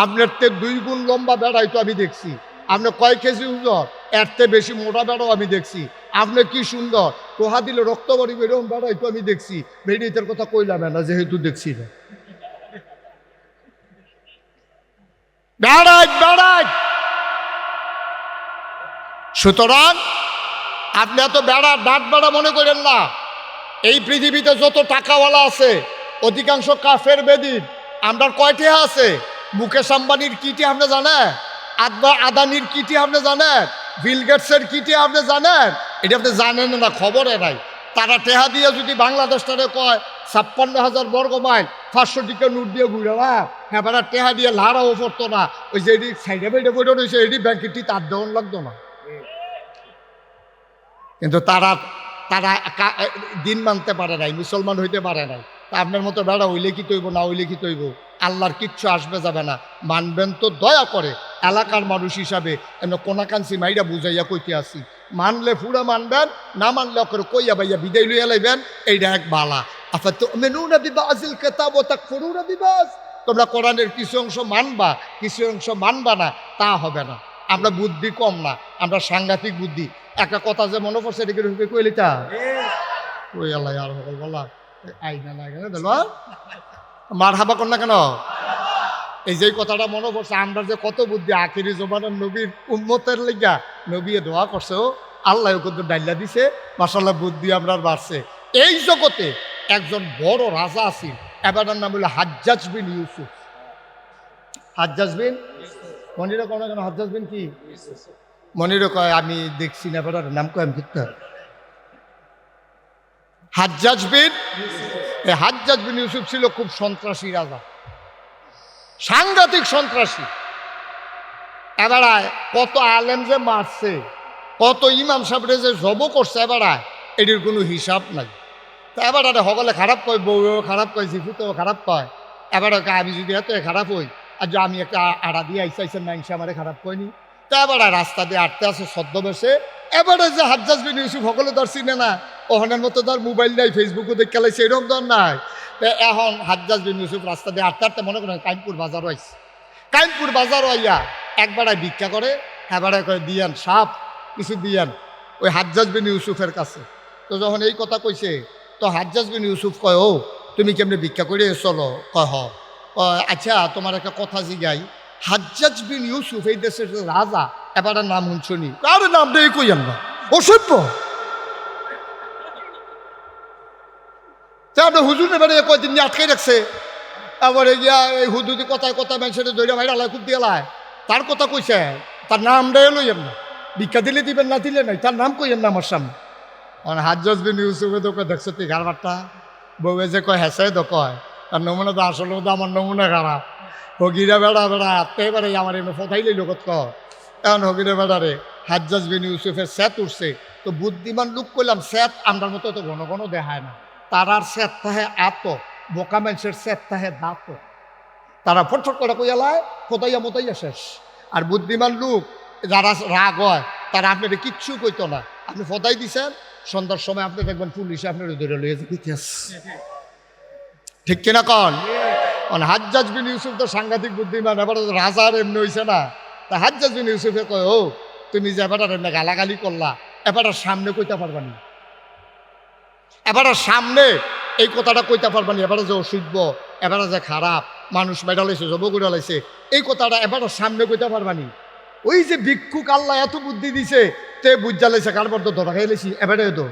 S1: আপনার তে 2 গুণ লম্বা বেড়াই তো আমি দেখছি। আপনি কয় কেজি ওজন, এর তে বেশি মোটা বেড়াও আমি দেখছি। আপনি কি সুন্দর তোহা দিলে রক্ত বাড়ি এরকম বেড়াই তো আমি দেখছি। বেড়িতের কথা কইলাম না যেহেতু দেখছি না। বেড়াই বেড়াই, সুতরাং আপনি এত বেড়া ডাট বেড়া মনে করেন না। এই পৃথিবীতে যত টাকাওয়ালা আছে অধিকাংশ কাফের বেদিন। আমরা কয়টি আছে? মুকেশ আম্বানির কিটি আপনি জানেন? আদানির কিটি আপনি জানেন? বিল গেটসের কিটি আপনি জানেন? এটা আপনি জানেন না, খবরে নাই। তারা টেহা দিয়ে যদি বাংলাদেশটারে কয় 56,000 বর্গ মাইল 500 টিকা নোট দিয়ে ঘুরে না, হ্যাঁ বেড়া টেহা দিয়ে লাড়াও পড়তো না। ওই যে এটি সাইডে বাইডে বইটা রয়েছে, এটি ব্যাংকেরটি তার দেওয়ান লাগতো না। কিন্তু তারা তারা দিন মানতে পারে নাই, মুসলমান হইতে পারে নাই। তা আপনার মতো বেড়া হইলে কি তৈব, না হইলে কি তৈব? আল্লাহর কিচ্ছু আসবে যাবে না। মানবেন তো দয়া করে এলাকার মানুষ হিসাবে, এমন কোনাকাঞ্চি মাইরা বুঝাইয়া কইতে আসি। মানলে পুরা মানবেন, না মানলে করে কইয়া বাইয়া বিদায় লইয়া লাইবেন, এইটা এক বালা। আফাতুমিনুনা বিবাযিল কিতাব ওয়া তাকফুরুনা বিবায। তোমরা কোরআনের কিছু অংশ মানবা, কিছু অংশ মানবা না, তা হবে না। আমরা বুদ্ধি কম না, আমরা সাংঘাতিক বুদ্ধি। একটা কথা যে মনে পড়ছে এদিকে ঢুকে কইলিটা ওই আল্লাহ আর বলা আইনা না কেন দিল মার হাবা কর না কেন? এই যে কথাটা মনে পড়ছে, আমরা যে কত বুদ্ধি। আখিরি জমানার নবীর উম্মতের লিগা নবী দোয়া করছে, ও আল্লাহ কত ডাইলা দিছে, মাশাআল্লাহ বুদ্ধি আমরা বাড়ছে। এই জগতে একজন বড় রাজা আছেন, এবার নাম হলো হাজ্জাজ বিন ইউসুফ। হাজ্জাজ বিন মনিরে কোনো কেন হাজ্জাজ বিন কি মনিরে কয় আমি দেখছি না বেটার নাম কয় আমি কিত্তা হাজ্জাজ বিন এই হাজ্জাজ বিন ইউসুফ ছিল খুব সন্ত্রাসী রাজা, সাংঘাতিক সন্ত্রাসী। এবারায় কত আলেম যে মারছে, কত ইমাম সাহেবরে যে জব করছে, এবারায় এটির কোনো হিসাব নাই। তা এবারে সকলে খারাপ কয়, বউও খারাপ কয়, জিফুতেও খারাপ কয়। এবারে আমি যদি এত খারাপ হই, আর যে আমি একটা আড়া দিয়ে আইসাইছেন না, ইনসা আমারে খারাপ কয়নি। তা এবারে রাস্তা দিয়ে আটতে আছে ছদ্মবেশে। এবারে যে হাজ্জাজ বিন ইউসুফ সকলে ধর চিনে না, ওখানের মতো ধর মোবাইল নাই, ফেসবুকও দেখে লাইছে, এরকম ধর নাই। এখন হাজ্জাজ বিন ইউসুফ রাস্তা দিয়ে আটতে আটতে মনে করেন কাইমপুর বাজারও আইছে। কাইমপুর বাজারও আইয়া একবারায় ভিক্ষা করে, এবারে করে দিয়ান সাপ কিছু দিয়ান ওই হাজ্জাজ বিন ইউসুফের কাছে। তো যখন এই কথা কইছে, তো হাজ্জাজ বিন ইউসুফ কয়, ও তুমি কেমনি ভিক্ষা করে চলো? কয় হ। আচ্ছা তোমার একটা কথা জিগাই, হাজ্জাজ বিন ইউসুফ এই দেশের রাজা, এবারে নাম শুনি? আরে নাম দিয়ে কই আমরা অসভ্য। আপনার হুজুর এবারে কয়দিন নিয়ে আটকে রাখছে, এবারে গিয়া এই হুদুদি কথায় কথা মানুষের দৈরা ভাইরা আলায় খুব দিয়ে লায়, তার কথা কইছে, তার নাম দেয় লইয়েন না, ভিক্ষা দিলে দিবেন না দিলে নাই, তার নাম কইয়েন না আমার সামনে। মানে হাজ্জাজ বিন ইউসুফে তো কয় দেখছো তুই গারবারটা, বউয়ে যে কয় হেসে তো কয়, তার নমুনা তো আসলে তো আমার নমুনা খারাপ। হগিরা বেড়া বেড়া এবারে আমার এমনি ফটাইলে লোকত কয়। এখন হগিরা বেড়ারে হাজ্জাজ বিন ইউসুফের স্যাত উঠছে, তো বুদ্ধিমান লোক কইলাম স্যাত আমরার মতো তো ঘন ঘন দেখায় না, তার আর স্যাত তাহে আত, বোকা মানুষের স্যাত তাহে দাঁত, তারা ফটফট করে কইয়ালায় ফটাইয়া মতাইয়া শেষ। আর বুদ্ধিমান লোক যারা রাগ হয় তারা আপনার কিচ্ছু কইতো না, আপনি ফটাই দিছেন, সন্ধ্যার সময় আপনি দেখবেন পুলিশে আপনার ধরে লইয়া ইতিহাস, ঠিক কিনা কন? হাজ্জাজ বিন ইউসুফ তো সাংঘাতিক বুদ্ধিমান, এবার রাজার এমনি হয়েছে না। তা হাজ্জাজ বিন ইউসুফে কয়, ও তুমি যে এবার এমনি গালাগালি করলা, এবার সামনে কইতে পারবানি, এবার সামনে এই কথাটা কইতে পারবানি, এবার যে অসভ্য, এবার যে খারাপ মানুষ মেডা লাইছে, জব করে লাইছে, এই কথাটা এবার সামনে কইতে পারবানি। ওই যে ভিক্ষুক আল্লাহ এত বুদ্ধি দিছে, তে বুঝা লাইছে কারবার তো ধরা খাই লাইছি, এবারে তো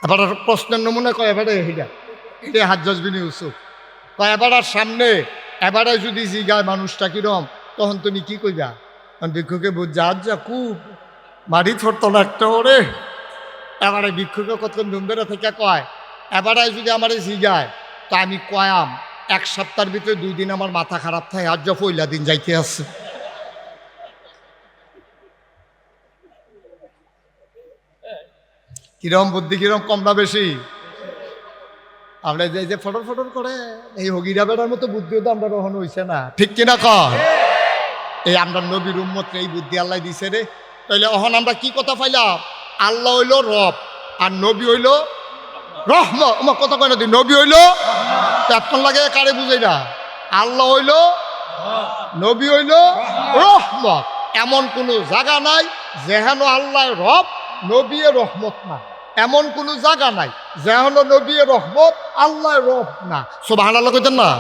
S1: এবার প্রশ্নের নমুনা কয়, এবারে হিডা এটা হাজ্জাজ বিন ইউসুফ কয়, এবার সামনে এবারে যদি জিগায় মানুষটা কিরম, তখন তুমি কি কইবা? ভিক্ষুকে বুঝা আজ্জা খুব মারি ছড়তো না একটা ওরে। এবারে ভিক্ষুকে কতক্ষণ ধুমবেরা থেকে কয়, এবারে যদি আমার জিগায়, তা আমি কয়াম এক সপ্তাহের ভিতরে 2 দিন আমার মাথা খারাপ থাকে, আজ পয়লা দিন যাইতে আছে। কিরম বুদ্ধি, কিরম কম না বেশি? আমরা যে ফটর ফটর করে এই হগিরা বেড়ার মতো বুদ্ধিও তো আমরা কখনো হইছে না, ঠিক কিনা কর? এই আমরা নবীর উম্মত এই বুদ্ধি আল্লাহ দিছে রে। তাইলে এখন আমরা কি কথা পাইলাম? আল্লাহ হইল রব আর নবী হইল রহমত। আমার কথা কয় না, নবী হইল এখন লাগে কারে বুঝাই না, আল্লাহ হইল, নবী হইল রহমত। এমন কোনো জায়গা নাই যেহেন আল্লাহ রব নবী রহমত না, এমন কোনো জায়গা নাই যেহেন নবী রহমত আল্লাহ রব না। সুবহানাল্লাহ কইতেন না?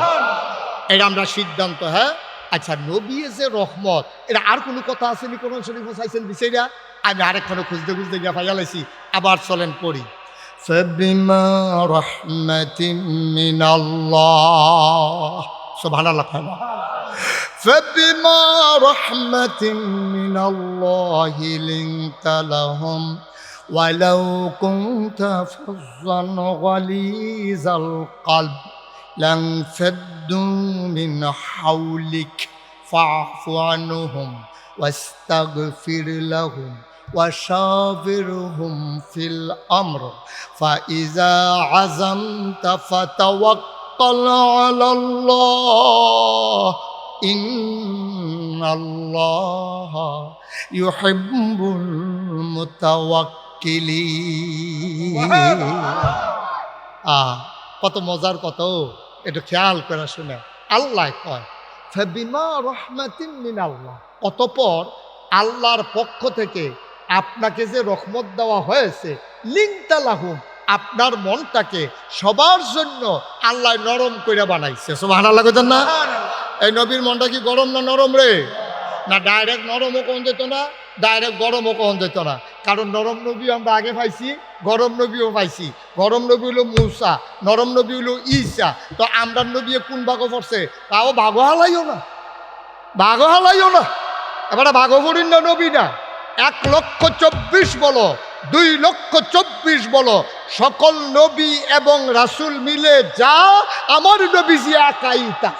S1: এটা আমরা সিদ্ধান্ত। হ্যাঁ আচ্ছা, নবী যে রহমত, এটা আর কোনো কথা আসেনি? কোন শরীফ চাইছেন বিষয়টা? আমি আরেকখানে খুঁজতে খুঁজতে গিয়ে পাইয়া লাইছি। আবার চলেন পড়ি। ফাবিমা রাহমাতিন মিনাল্লাহ, সুবহানাল্লাহ। ফাবিমা রাহমাতিন মিনাল্লাহি লিনতা লাহুম ওয়ালাউ কুনতা ফাজ্জান গালিজাল কলব লানফাদ্দু মিন হাওলিক ফা'ফু আনহুম ওয়াস্তাগফির লাহুম وشاورهم في الأمر فإذا عزمت فتوكل على الله إن الله يحب المتوكلين। কত মজার কত, একটু খেয়াল করে শুনে। আল্লাহ কয় ফাবিমা রাহমাতিন মিনাল্লাহ, অতঃপর আল্লাহর পক্ষ থেকে আপনাকে যে রহমত দেওয়া হয়েছে, লিনতা লাহুম, আপনার মনটাকে সবার জন্য আল্লাহ নরম করে বানাইছে। সুবহানাল্লাহ কইতেন না? এই নবীর মনটা কি গরম না নরম রে? না ডাইরেক্ট নরমও কোন যেত না, ডাইরেক্ট গরমও কোন যেত না। কারণ নরম নবী আমরা আগে পাইছি, গরম নবীও পাইছি। গরম নবী হলো মূসা, নরম নবী হলো ঈসা। তো আমরা নবী কোন ভাগও পড়ছে? তাও ভাগও হালাইও না, ভাগ হালাইও না, এবারে ভাগবরীন্য নবী না। 1,24,000 বলো, 2,24,000 বলো, সকল নবী এবং রাসূল মিলে যা আমার নবীজি একাই তা।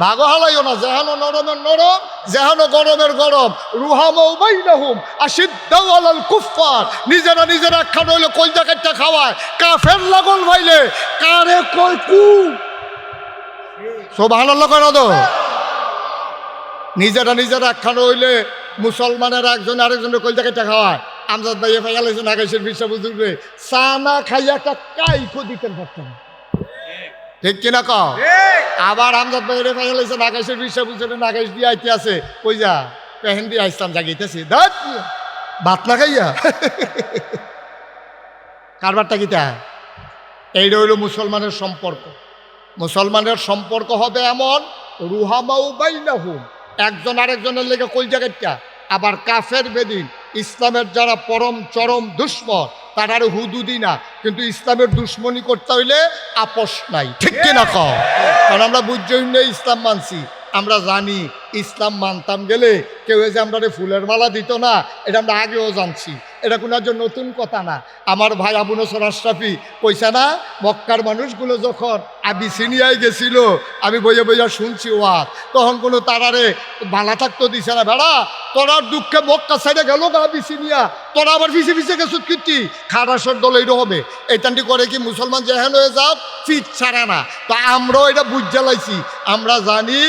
S1: ভাগ হালাইও না, যেহেন নরমের নরম, যেহেন গরমের গরম। রুহামাউ বাইনাহুম আশিদ্দাউ আলাল কুফফার, নিজেরা নিজেরা একখান হইলে কলজা কাটটা খাওয়ায়, কাফের লাগল ভাইলে কারে কই কু সুবহানাল্লাহ কয় না তো। নিজেরা নিজেরা একখান হইলে মুসলমানের একজন আরেকজনের কলজা কাটটা খাওয়ায়। আমজাদ ভাই ফাইয়ালেছেন আকাশের বিশ্ব বুজুর্গে চা না খাইয়া একটা কাইকো দিতেন পারতেন, ঠিক কিনা কও? আবার আমজাদ ভাই রে ফাইয়ালেছেন আকাশের বিশ্ব বুজুর্গে আকাশ দিয়ে আইতে আছে, কই যা পেহেন দিয়ে ইসলাম জাগিতেছি দাঁত ভাত না খাইয়া। কারবারটা কিতা? এইটা হইল মুসলমানের সম্পর্ক। মুসলমানের সম্পর্ক হবে এমন, রুহামাউ বাইনাহুম, একজন আরেকজনের লেগে কলজা কাটটা। আবার কাফের বেদিন, ইসলামের যারা পরম চরম দুশ্মন তারা হুদুদি না, কিন্তু ইসলামের দুশ্মনী করতে হইলে আপোষ নাই, ঠিক কিনা কও? কারণ আমরা বুঝছই না ইসলাম মানছি, আমরা জানি ইসলাম মানতাম গেলে কেউ যে আমরা ফুলের মালা দিত না, এটা আমরা আগেও জানছি, এটা কোনো একজন নতুন কথা না। আমার ভাই আবু নসর আশরাফি কইছে না, মক্কার মানুষগুলো যখন আবিসিনিয়ায় গেছিল, আমি বইয়া বইয়া শুনছি ওয়াজ, তখন কোনো তারারে ভালা থাকতো দিছে না, বেড়া তোরার দুঃখে মক্কা সাইডে গেল গা আবিসিনিয়া, তোরা আবার পিছিয়ে পিছিয়ে গেছত কীর্তি খারাসের দল এইটা হবে। এইটানটি করে কি মুসলমান যেহেন হয়ে যাও ফিট ছাড়া না। তা আমরাও এটা বুঝে লাইছি, আমরা জানি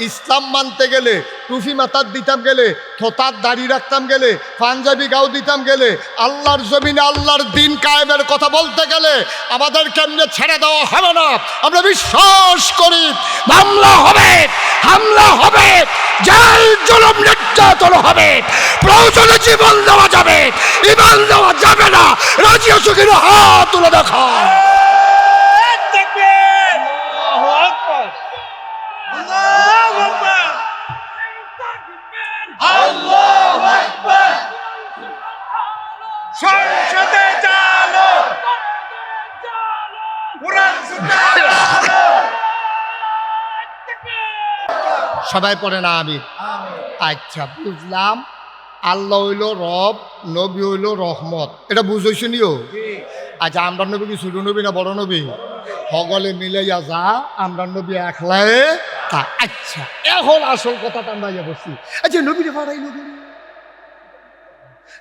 S1: ইসলাম মানতে গেলে টুফি মাথার দিতাম গেলে, থোতার দাড়ি রাখতাম গেলে, পাঞ্জাবি গাও দিতাম গেলে, আল্লাহর জমিনে আল্লাহর দিন কায়েমের কথা বলতে গেলে আমাদের কেমনে ছেড়ে দেওয়া হবে না। আমরা বিশ্বাস করি মামলা হবে, হামলা হবে, জেল জুলুম নির্যাতন হবে, প্রয়োজনে জীবন দেওয়া যাবে, ঈমান দেওয়া যাবে না। রাজি আছো কিনা হাত তুলে দেখা। সবাই পড়ে না আমি? আচ্ছা বুঝলাম, আল্লাহ হইল রব, নবী হইল রহমত, এটা বুঝেছি নিও। আচ্ছা আমরা নবী কি ছোট নবী না বড় নবী? সকলে মিলাইয়া যা আমরা নবী একলাই তা। আচ্ছা এখন আসল কথাটা আমরা বলছি, আচ্ছা নবীরে পাঠাই নবী,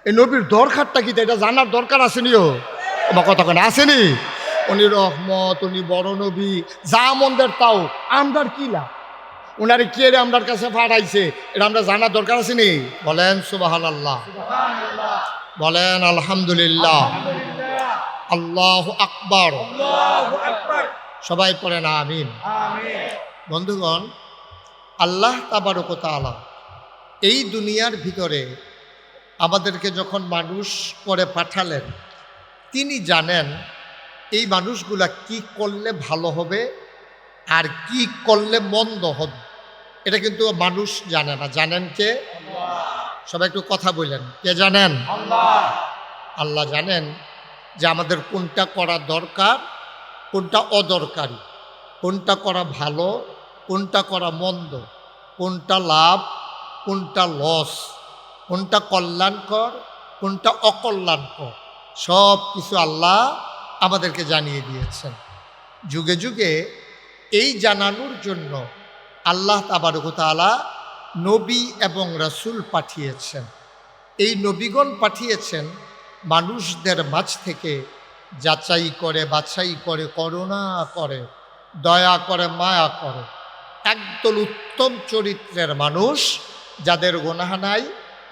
S1: এই নবীর দরকারটা কি এটা জানার দরকার আছে নিও? আমার কথা কেন আসেনি? উনি রহমত, উনি বড় নবী, যা মন্দের তাও আমরার কি লাভ, ওনারে কে রে আমরার কাছে পাঠাইছে এটা আমরা জানার দরকার আছে নি? বলেন সুবহানাল্লাহ, বলেন আলহামদুলিল্লাহ, আল্লাহু আকবার, সবাই পড়েন আমিন। বন্ধুগণ, আল্লাহ তাবারক ওয়া তাআলা এই দুনিয়ার ভিতরে আমাদেরকে যখন মানুষ করে পাঠালেন, তিনি জানেন এই মানুষগুলা কি করলে ভালো হবে আর কি করলে মন্দ হবে। এটা কিন্তু মানুষ জানে না। জানেন কে? সবাই একটু কথা বললেন, কে জানেন? আল্লাহ জানেন যে আমাদের কোনটা করা দরকার, কোনটা অদরকারি, কোনটা করা ভালো, কোনটা করা মন্দ, কোনটা লাভ, কোনটা লস, কোনটা কল্যাণকর, কোনটা অকল্যাণকর, সব কিছু আল্লাহ আমাদেরকে জানিয়ে দিয়েছেন। যুগে যুগে এই জানানোর জন্য আল্লাহ তাবারক ওয়া তাআলা নবী এবং রাসূল পাঠিয়েছেন। এই নবীগণ পাঠিয়েছেন মানুষদের মাঝ থেকে যাচাই করে, বাছাই করে, করুণা করে, দয়া করে, মায়া করে, একদল উত্তম চরিত্রের মানুষ যাদের গুনাহ নাই,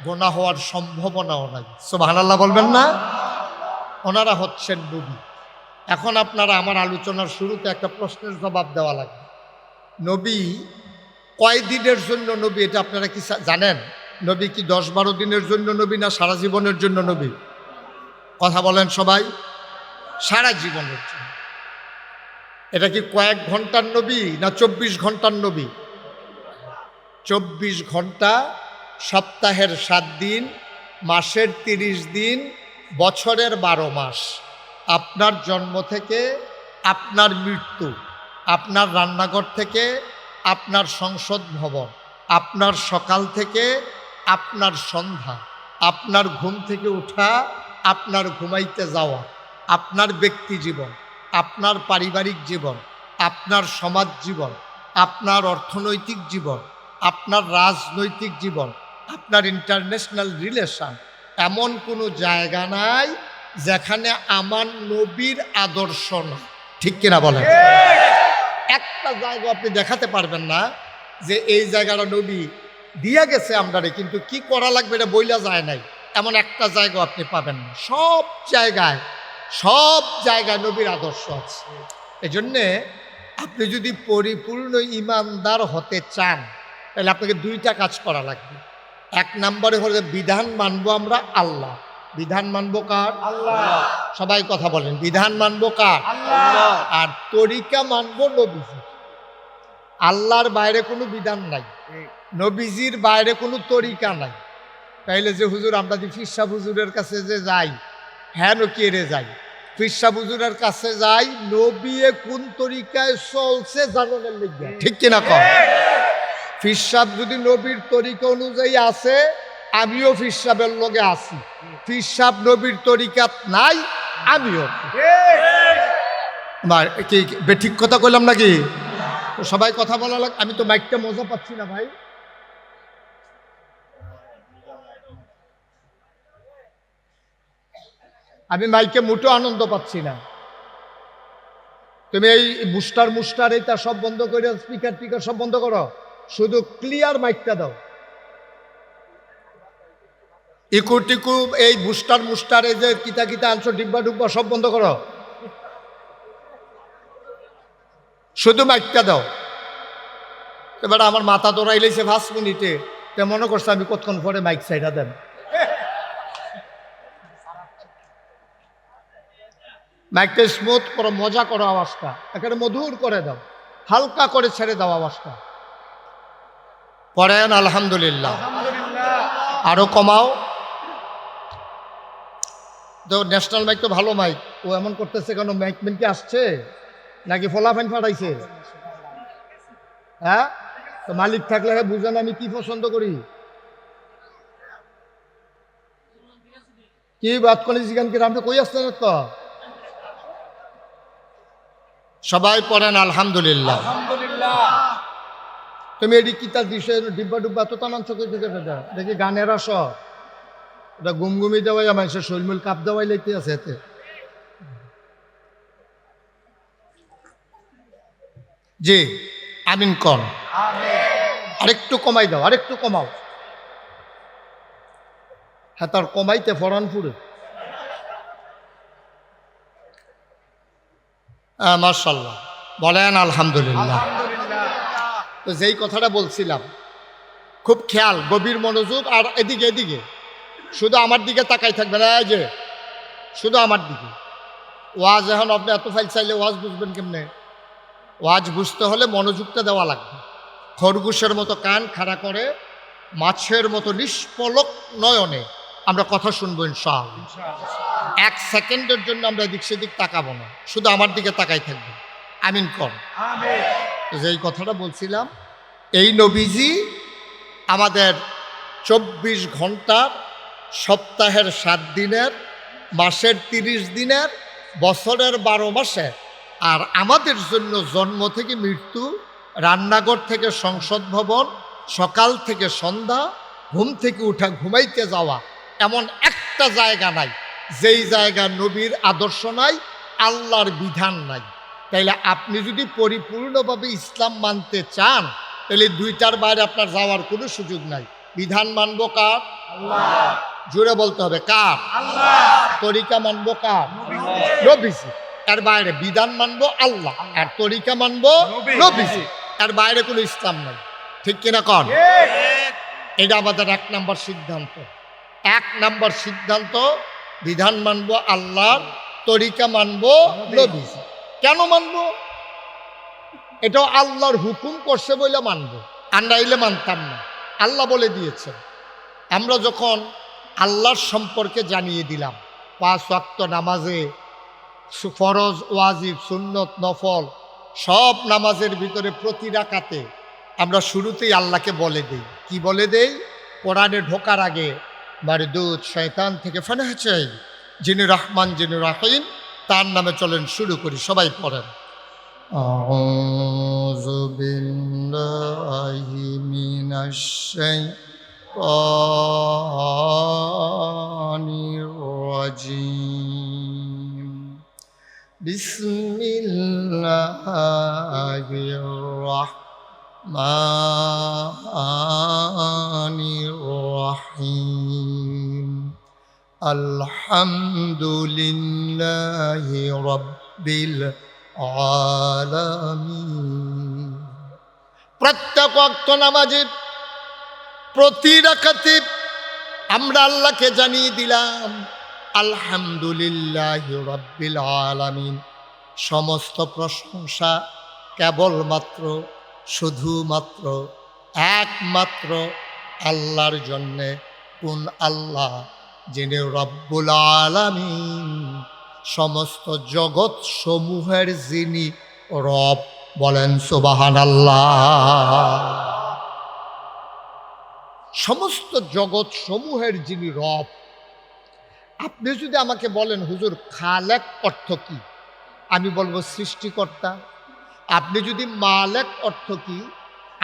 S1: গুনাহ হওয়ার সম্ভাবনাও নাই। সুবহানাল্লাহ বলবেন না? ওনারা হচ্ছেন নবী। এখন আপনারা আমার আলোচনার শুরুতে একটা প্রশ্নের জবাব দেওয়া লাগবে। নবী কয় দিনের জন্য নবী, এটা আপনারা কি জানেন? নবী কি 10-12 দিনের জন্য নবী না সারা জীবনের জন্য নবী? কথা বলেন সবাই। সারা জীবনের জন্য। এটা কি কয়েক ঘন্টার নবী না 24 ঘন্টার নবী? 24 ঘন্টা, সপ্তাহের 7 দিন, মাসের 30 দিন, বছরের 12 মাস। আপনার জন্ম থেকে আপনার মৃত্যু, আপনার রান্নাঘর থেকে আপনার সংসদ ভবন, আপনার সকাল থেকে আপনার সন্ধ্যা, আপনার ঘুম থেকে ওঠা, আপনার ঘুমাইতে যাওয়া, আপনার ব্যক্তি জীবন, আপনার পারিবারিক জীবন, আপনার সমাজ জীবন, আপনার অর্থনৈতিক জীবন, আপনার রাজনৈতিক জীবন, আপনার ইন্টারন্যাশনাল রিলেশন, এমন কোনো জায়গা নাই যেখানে আমার নবীর আদর্শ না। ঠিক কিনা বলেন? একটা জায়গা আপনি দেখাতে পারবেন না যে এই জায়গাটা নবী দিয়া গেছে আমরারে, কিন্তু কি করা লাগবে এটা বইলা যায় নাই, এমন একটা জায়গা আপনি পাবেন না। সব জায়গায় নবীর আদর্শ আছে। এজন্যে আপনি যদি পরিপূর্ণ ইমানদার হতে চান তাহলে আপনাকে দুইটা কাজ করা লাগবে। এক নম্বরে হলে বিধান মানবো আমরা আল্লাহ। বিধান মানবো কার? আল্লাহ। সবাই কথা বলেন, বিধান মানবো কার? আল্লাহ। আর তরিকা মানবো নবীজি। আল্লাহর বাইরে কোনো বিধান নাই, নবীজির বাইরে কোনো তরিকা নাই। তাইলে যে হুজুর আমরা যে ফিরসা হুজুরের কাছে যে যাই, হ্যাঁ কেড়ে যাই, ফিরসা হুজুরের কাছে যাই নবী কোন তরিকায় চলছে জানানোর লিগে। ঠিক কিনা কম? ফিরসাব যদি নবীর তরিকা অনুযায়ী আছে, আমিও ফিরসাবের লগে আছি। ফিরসাব নবীর তরিকাত নাই, আমিও। কি ঠিক কথা কইলাম নাকি? সবাই কথা বলা লাগ। আমি তো মাইকটা মজা পাচ্ছি না ভাই। আমি মাইকে মোটেও আনন্দ পাচ্ছি না। তুমি এই মুস্টার এইটা সব বন্ধ করে, স্পিকার সব বন্ধ করো, শুধু ক্লিয়ার মাইকটা দাও। ইকু টিকু এই মুস্টার এই যে কিতা আনছো ডিব্বা ডুব্বা সব বন্ধ করো, শুধু মাইকটা দাও। এবার আমার মাথা দৌড়াইলেছে 5 মিনিটে, তে মনে করছে আমি কতক্ষণ পরে মাইক সাইডা দেন। মাইকটা স্মুথ করো, মজা করো, আওয়াজটা এখানে মধুর করে দাও, হালকা করে ছেড়ে দাও আওয়াজটা। পড়েন আলহামদুলিল্লাহ। আরো কমাও। তো ন্যাশনাল মাইক তো ভালো মাইক, ও এমন করতেছে কেন? মাইকম্যান কি আসছে নাকি ফলাফাইন ফাটাইছে? হ্যাঁ, তো মালিক থাকলে বুঝেন আমি কি পছন্দ করি। কি বাদ করে জিগান কি আপনি কই আসছেন? তো সবাই পড়েন আলহামদুলিল্লাহ। তুমি এটি কিতা দিছে ডিব্বা ডুব্বা তো টানাচ্ছ দেখি গানের আস, ওটা গুমগুমি দেওয়াই মানুষের শৈলমূল কাপ দেওয়াই লেতে আছে এতে। জি আমিন কর। আরেকটু কমাই দাও, আরেকটু কমাও। হ্যাঁ, তার কমাইতে ফরান পুরে। মাশাআল্লাহ, বলেন আলহামদুলিল্লাহ। তো যেই কথাটা বলছিলাম, খুব খেয়াল, গভীর মনোযোগ। আর এদিকে শুধু আমার দিকে তাকাই থাকবে না, যে শুধু আমার দিকে। ওয়াজ এখন আপনি এত ফাইল চাইলে ওয়াজ বুঝবেন কেমনে? ওয়াজ বুঝতে হলে মনোযোগটা দেওয়া লাগবে। খরগোশের মতো কান খাড়া করে, মাছের মতো নিষ্পলক নয়নে আমরা কথা শুনবো ইনশাআল্লাহ। 1 সেকেন্ডের জন্য আমরা এদিক সেদিক তাকাবো না, শুধু আমার দিকে তাকাই থাকবো। আমিন কর। যেই কথাটা বলছিলাম, এই নবীজি আমাদের 24 ঘন্টার, সপ্তাহের 7 দিনের, মাসের 30 দিনের, বছরের 12 মাসে, আর আমাদের জন্য জন্ম থেকে মৃত্যু, রান্নাঘর থেকে সংসদ ভবন, সকাল থেকে সন্ধ্যা, ঘুম থেকে উঠা, ঘুমাইতে যাওয়া, এমন একটা জায়গা নাই যেই জায়গা নবীর আদর্শ নাই, আল্লাহর বিধান নাই। তাইলে আপনি যদি পরিপূর্ণভাবে ইসলাম মানতে চান, তাহলে দুইটার বাইরে আপনার যাওয়ার কোনো সুযোগ নাই। বিধান মানবো কার? আল্লাহ। জোরে বলতে হবে, কার? আল্লাহ। তরিকা মানবো কার? নবীজি। এর বাইরে বিধান মানবো আল্লাহ, আর তরিকা মানবো নবীজি। এর বাইরে কোনো ইসলাম নাই। ঠিক কিনা কন? এটা আমাদের 1 নম্বর সিদ্ধান্ত। 1 নম্বর সিদ্ধান্ত, বিধান মানবো আল্লাহর, তরিকা মানবো নবীজি। কেন মানবো? এটাও আল্লাহর হুকুম করছে বলে মানবো, আমরা এলে মানতাম না। আল্লাহ বলে দিয়েছেন। আমরা যখন আল্লাহর সম্পর্কে জানিয়ে দিলাম, 5 ওয়াক্ত নামাজে, ফরজ, ওয়াজিব, সুন্নত, নফল, সব নামাজের ভিতরে প্রতি রাকাতে আমরা শুরুতেই আল্লাহকে বলে দেই। কি বলে দেই? কোরআনে ঢোকার আগে মারদুদ শয়তান থেকে ফানাহ চাই, যিনি রহমান যিনি রাহিম, তার নামে চলেন শুরু করি। সবাই পড়েন। আউযু বিল্লাহি মিনাশ শাইতানির রাজিম। বিসমিল্লাহির রাহমানির রাহিম। আলহামদুলিল্লাহি রাব্বিল আলামিন। প্রত্যেক ওয়াক্ত নামাজে প্রতি রাকাতে আমরা আল্লাহকে জানিয়ে দিলাম আলহামদুলিল্লাহি রাব্বিল আলামিন। সমস্ত প্রশংসা কেবলমাত্র শুধুমাত্র একমাত্র আল্লাহর জন্যে। কোন আল্লাহ? যিনি রব্বুল আলামিন, সমস্ত জগৎ সমূহের যিনি রব। বলেন সুবহানাল্লাহ। সমস্ত জগৎ সমূহের যিনি রব। আপনি যদি আমাকে বলেন হুজুর খালেক অর্থ কি, আমি বলবো সৃষ্টিকর্তা। আপনি যদি মালেক অর্থ কি,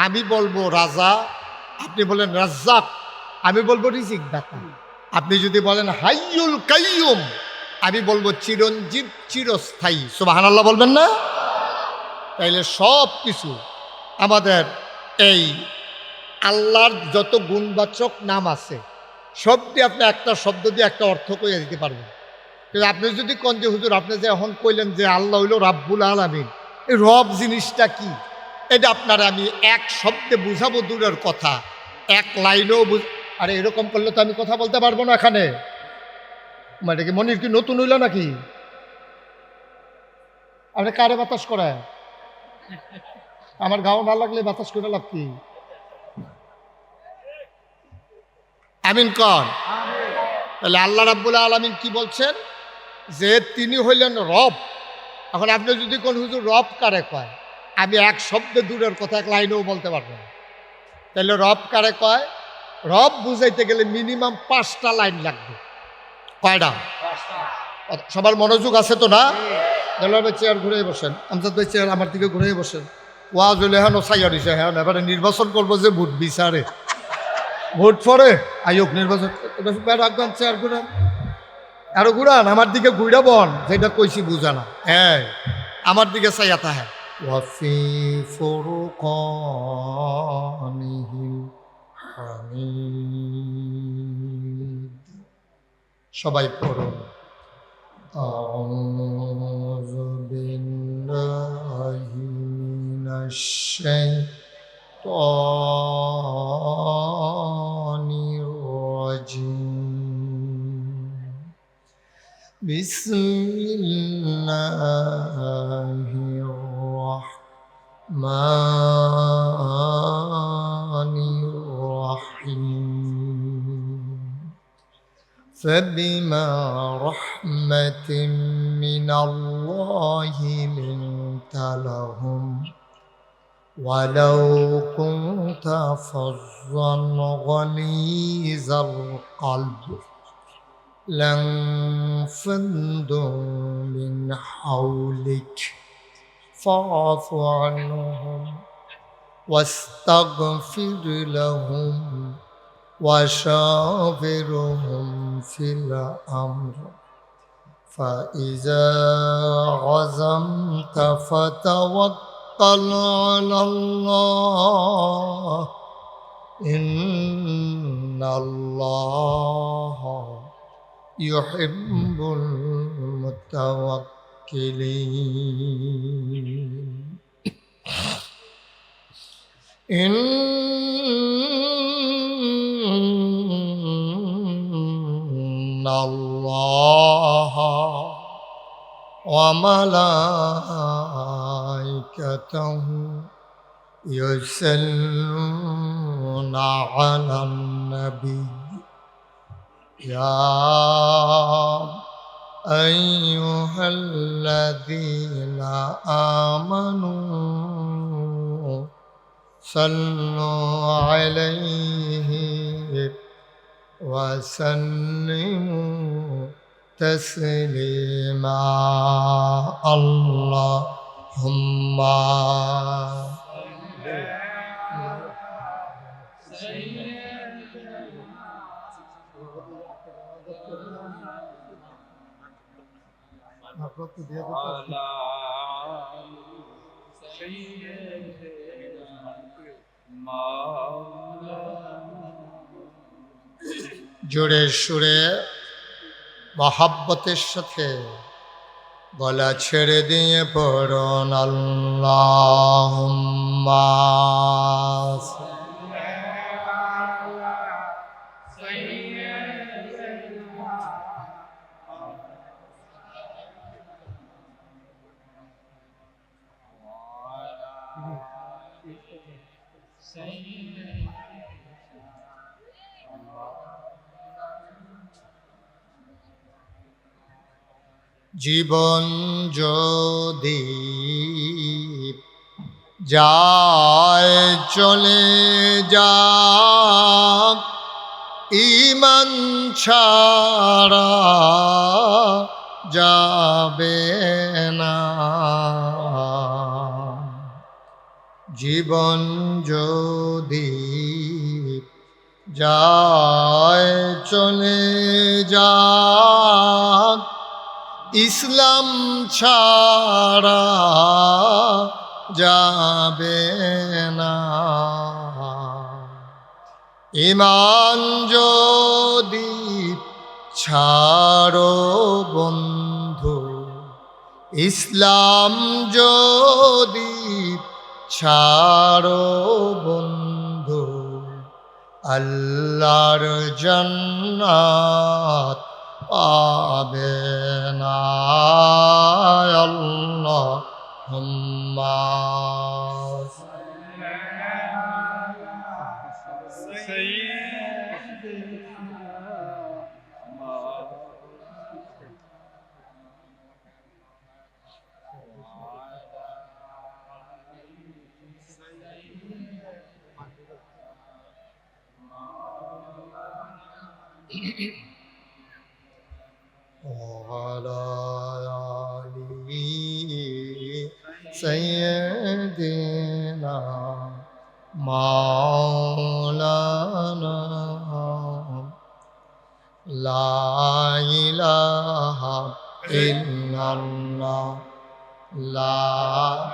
S1: আমি বলবো রাজা। আপনি বলেন রাজ্জাক, আমি বলবো রিজিক দাতা। আপনি যদি বলেন হাইয়ুল কাইয়ুম, আমি বলবো চিরঞ্জীব চিরস্থায়ী। সুবহানাল্লাহ বলবেন না? তাইলে সব কিছু আমাদের এই আল্লাহর যত গুণবাচক নাম আছে সব দিয়ে আপনি একটা শব্দ দিয়ে একটা অর্থ কইয়া দিতে পারবেন। কিন্তু আপনি যদি কোন যে হুজুর আপনি যে এখন কইলেন যে আল্লাহ হইল রাব্বুল আলামিন, এই রব জিনিসটা কি, এটা আপনারা আমি এক শব্দে বুঝাবো দূরের কথা, এক লাইনেও আরে এরকম করলে তো আমি কথা বলতে পারবো না এখানে। মানে কি মনির কি নতুন হইল নাকি? আপনি কারে বাতাস করায়? আমার গাও না লাগলে বাতাস করে লাভ কি? আমিন কন। তাহলে আল্লাহ রাব্বুল আলামিন কি বলছেন? যে তিনি হইলেন রব। এখন আপনি যদি কোন হুজুর রব কারে কয়, আমি এক শব্দে দূরের কথা এক লাইনেও বলতে পারবো না। তাহলে রব কারে কয়? রব বুঝাইতে গেলে মিনিমাম 5টা লাইন লাগবে। কয়টা? সবার মনোযোগ আছে তো না? তাহলে চেয়ার ঘুরে বসেন। আমজাদ ভাই চেয়ার আমার দিকে ঘুরে বসেন। ওয়াজ হইলে হ্যাঁ সাইয়া দিছে, হ্যাঁ এবারে নির্বাচন করবো যে ভোট বিচারে, ভোট পরে আয়োগ নির্বাচন রাখবেন। চেয়ার ঘুরান, আরো ঘুরান, আমার দিকে ঘুরা বন, যেটা কইছি বুঝা না। হ্যাঁ আমার দিকে চাইয়া তাহা ওয়াফি ফুরকানিহিল হামিদ। সবাই পড়ুন। আউযু বিল্লাহি মিনাশ শাইতানির রাজিম। বিসমিল্লাহির রাহমানির রাহিম। فبما رحمة من الله لنت لهم ولو كنت فظا غليظ القلب لانفضوا من حولك فاعف عنهم واستغفر لهم وشاورهم في الأمر فإذا عزمت فتوكل على الله إن الله يحب المتوكلين. إن الله وملائكته يصلون على النبي يا أيها الذين آمنوا صلوا عليه وسلموا تسليما اللهم জোরে সুরে মহাব্বতের সাথে গলা ছেড়ে দিয়ে পড়ুন আল্লাহুম্মা জীবন যদি যায় চলে যাক ঈমান ছাড়া যাবে না জীবন যদি যায় চলে যাক ইসলাম ছাড়া যাবে না ঈমান যদি ছাড়ো বন্ধু ইসলাম যদি ছাড়ো বন্ধু আল্লাহর জান্নাত পাবে না আল্লাহুম্মা وعلى آله سيدنا مولانا لا إله إلا الله لا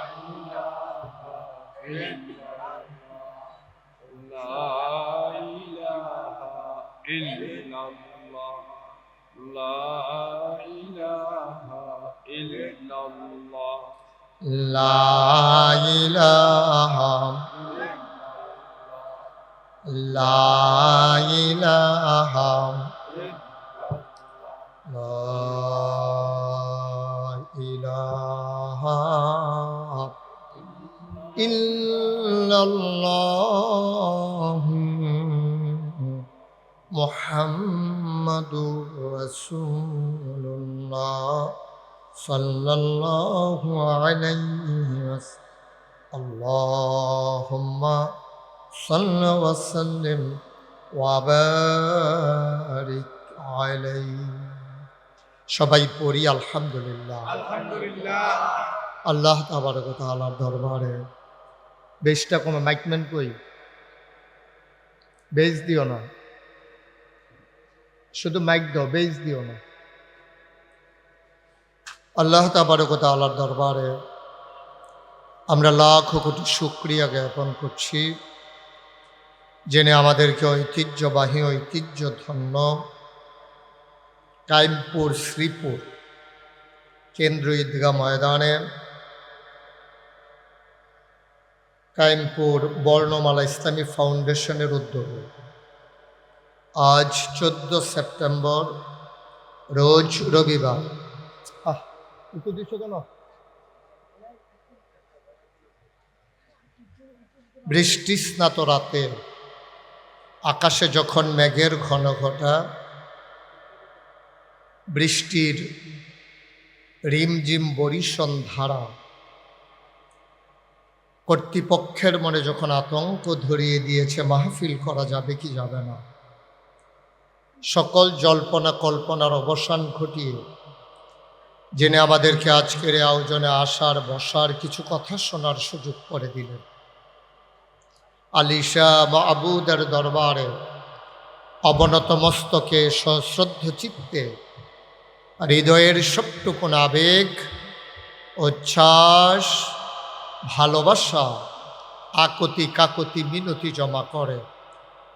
S1: لا إله لا إله لا إله إلا الله محمد رسول الله صلى الله عليه وسلم اللهم صل وسلم وبارك عليه সবাই পড়ি আলহামদুলিল্লাহ আলহামদুলিল্লাহ আল্লাহ তাবারক ওয়া তাআলার দরবারে বেশটা কোনো মাইকম্যান কই বেশ দিও না শুধু মাইক দাও বেশ দিও না আল্লাহ তাবারক ওয়া তাআলার দরবারে আমরা লাখ কোটি শুকরিয়া জ্ঞাপন করছি যিনি আমাদেরকে ঐতিহ্যবাহী ঐতিহ্যধন্য কাইমপুর শ্রীপুর কেন্দ্র ঈদগাহ ময়দানে কাইমপুর বর্ণমালা ইসলামী ফাউন্ডেশনের উদ্যোগে আজ 14 সেপ্টেম্বর রোজ রবিবার বৃষ্টি স্নাত রাতে আকাশে যখন মেঘের ঘন ঘটা বৃষ্টির রিমঝিম বরিশন ধারা কর্তৃপক্ষের মনে যখন আতঙ্ক ধরিয়ে দিয়েছে মাহফিল করা যাবে কি যাবে না, সকল জল্পনা কল্পনার অবসান ঘটিয়ে যিনি আমাদেরকে আজকের এই আয়োজনে আসার বসার কিছু কথা শোনার সুযোগ করে দিলেন, আলিশা মাবুদের দরবারে অবনত মস্তকে সশ্রদ্ধ চিত্তে হৃদয়ের সবটুকুন আবেগ, উচ্ছ্বাস, ভালোবাসা, আকতি কাকতি মিনতি জমা করে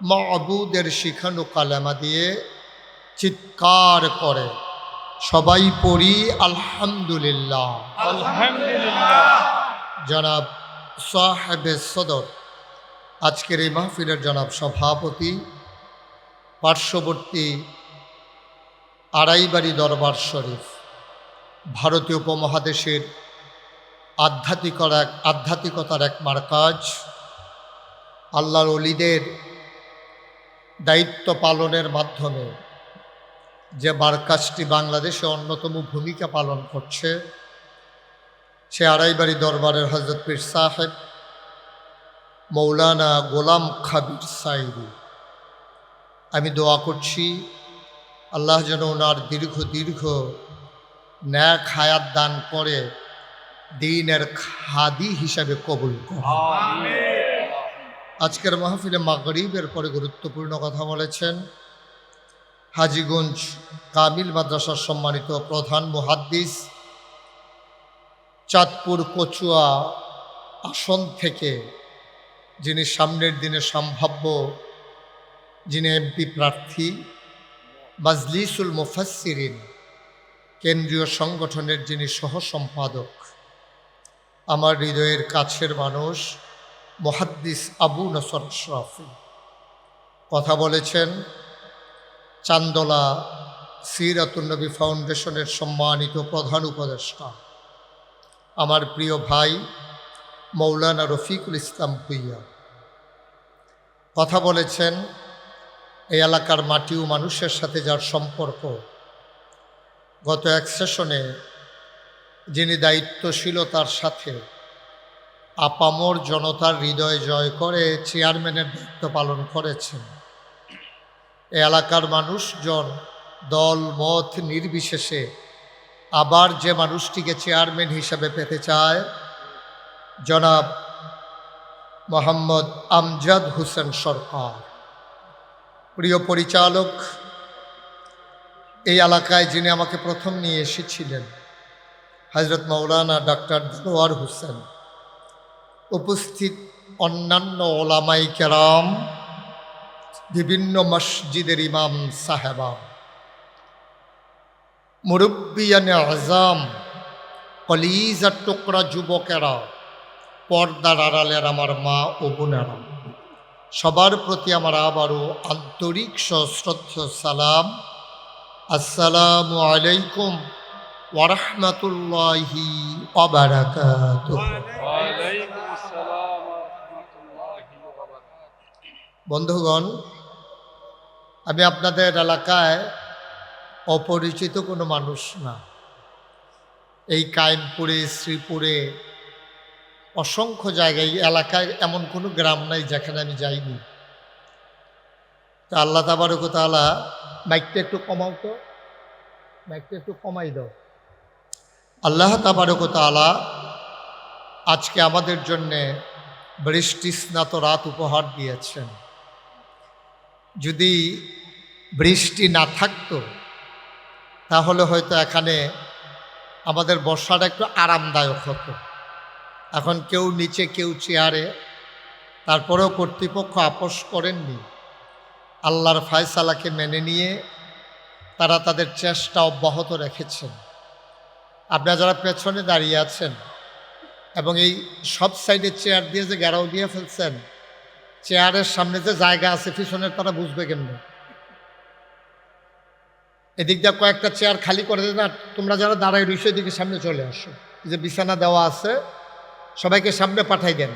S1: মাবুদের শিখানো কালেমা দিয়ে চিৎকার করে সবাই পড়ি আলহামদুলিল্লাহ।
S2: আলহামদুলিল্লাহ।
S1: জনাব সাহেবে সদর, আজকের এই মাহফিলের জনাব সভাপতি, পার্শ্ববর্তী আড়াইবাড়ি দরবার শরীফ, ভারতীয় উপমহাদেশের আধ্যাত্মিকতার এক মারকাজ, আল্লাহর ওলিদের দায়িত্ব পালনের মাধ্যমে যে মারকাজটি বাংলাদেশে অন্যতম ভূমিকা পালন করছে, সে আড়াইবাড়ি দরবারের হযরত পীর সাহেব মৌলানা গোলাম খাবির সাইদি। আমি দোয়া করছি আল্লাহ যেন ওনার দীর্ঘ ন্যাক হায়াত দান করে দ্বীনের খাদি হিসাবে কবুল করে। আজকের মাহফিলে মাগরিবের পরে গুরুত্বপূর্ণ কথা বলেছেন হাজীগঞ্জ কামিল মাদ্রাসার সম্মানিত প্রধান মুহাদ্দিস, চাঁদপুর কচুয়া আসন থেকে যিনি সামনের দিনে সম্ভাব্য, যিনি এমপি প্রার্থী, মাজলিসুল মুফাসসিরিন কেন্দ্রীয় সংগঠনের যিনি সহ সম্পাদক, আমার হৃদয়ের কাছের মানুষ মুহাদ্দিস আবু নসর আশরাফী। কথা বলেছেন চান্দলা সিরাতুন নবী ফাউন্ডেশনের সম্মানিত প্রধান উপদেষ্টা, আমার প্রিয় ভাই মৌলানা রফিকুল ইসলাম ভুইয়া। কথা বলেছেন এই এলাকার মাটি ও মানুষের সাথে যার সম্পর্ক, গত এক সেশনে যিনি দায়িত্বশীলতার সাথে আপামর জনতার হৃদয় জয় করে চেয়ারম্যানের দায়িত্ব পালন করেছেন। এই এলাকার মানুষজন দল মত নির্বিশেষে আবার যে মানুষটিকে চেয়ারম্যান হিসাবে পেতে চায়, জনাব মোহাম্মদ আমজাদ হোসেন সরকার। প্রিয় পরিচালক, এই এলাকায় যিনি আমাকে প্রথম নিয়ে এসেছিলেন হযরত মাওলানা ডাক্তার দেলোয়ার হোসেন, উপস্থিত অন্যান্য ওলামাই কেরাম, বিভিন্ন মসজিদের ইমাম সাহেবা, মুরব্বিয়ানে আজম, কলিজার টুকরা যুবকেরা, পর্দার আড়ালের আমার মা ও বোনেরা, সবার প্রতি আমার আবারও আন্তরিক সশ্রদ্ধ সালাম। আসসালামু আলাইকুম ওয়া রাহমাতুল্লাহি ওয়া বারাকাতুহু।
S2: ওয়ালাইকুম আসসালাম ওয়া রাহমাতুল্লাহি ওয়া বারাকাতুহু।
S1: বন্ধুগণ, আমি আপনাদের এলাকায় অপরিচিত কোনো মানুষ না। এই কায়েমপুরে, শ্রীপুরে, অসংখ্য জায়গায়, এলাকায় এমন কোনো গ্রাম নাই যেখানে আমি যাইনি। তা আল্লাহ তাবারক ওয়া তাআলা, মাইকটা একটু কমাও তো, মাইকটা একটু কমাই দাও। আল্লাহ তাবারক ওয়া তাআলা আজকে আমাদের জন্যে বৃষ্টি স্নাত রাত উপহার দিয়েছেন। যদি বৃষ্টি না থাকতো তাহলে হয়তো এখানে আমাদের বসাটা একটু আরামদায়ক হতো। এখন কেউ নিচে, কেউ চেয়ারে, তারপরেও কর্তৃপক্ষ আপোষ করেননি। আল্লাহর ফায়সালাকে মেনে নিয়ে তারা তাদের চেষ্টা অব্যাহত রেখেছেন। আপনারা যারা পেছনে দাঁড়িয়ে আছেন এবং এই সব সাইডে চেয়ার দিয়ে যে ঘেরাও দিয়ে ফেলছেন, চেয়ারের সামনে যে জায়গা আছে পিছনের, তারা বুঝবে কেমন? এদিক দিয়ে কয়েকটা চেয়ার খালি করে দেয় না, তোমরা যারা দাঁড়ায় রয়েছে এদিকে সামনে চলে আসো। যে বিছানা দেওয়া আছে সবাইকে সামনে পাঠাই দেন।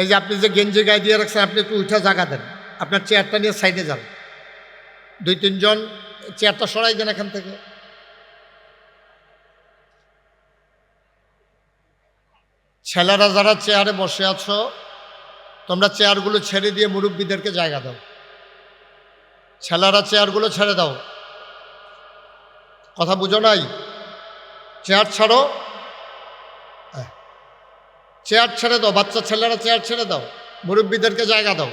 S1: এই যে আপনি যে গেঞ্জি গায়ে দিয়ে রাখছেন, আপনি একটু উঠা জায়গা দেন, আপনার চেয়ারটা নিয়ে সাইডে যান, 2-3 জন চেয়ারটা সরাই দেন এখান থেকে। ছেলেরা যারা চেয়ারে বসে আছো, তোমরা চেয়ারগুলো ছেড়ে দিয়ে মুরব্বীদেরকে জায়গা দাও। ছেলেরা চেয়ারগুলো ছেড়ে দাও। কথা বুঝো নাই? চেয়ার ছাড়ো, চেয়ার ছেড়ে দাও। বাচ্চা ছেলেরা চেয়ার ছেড়ে দাও, মুরব্বীদেরকে জায়গা দাও।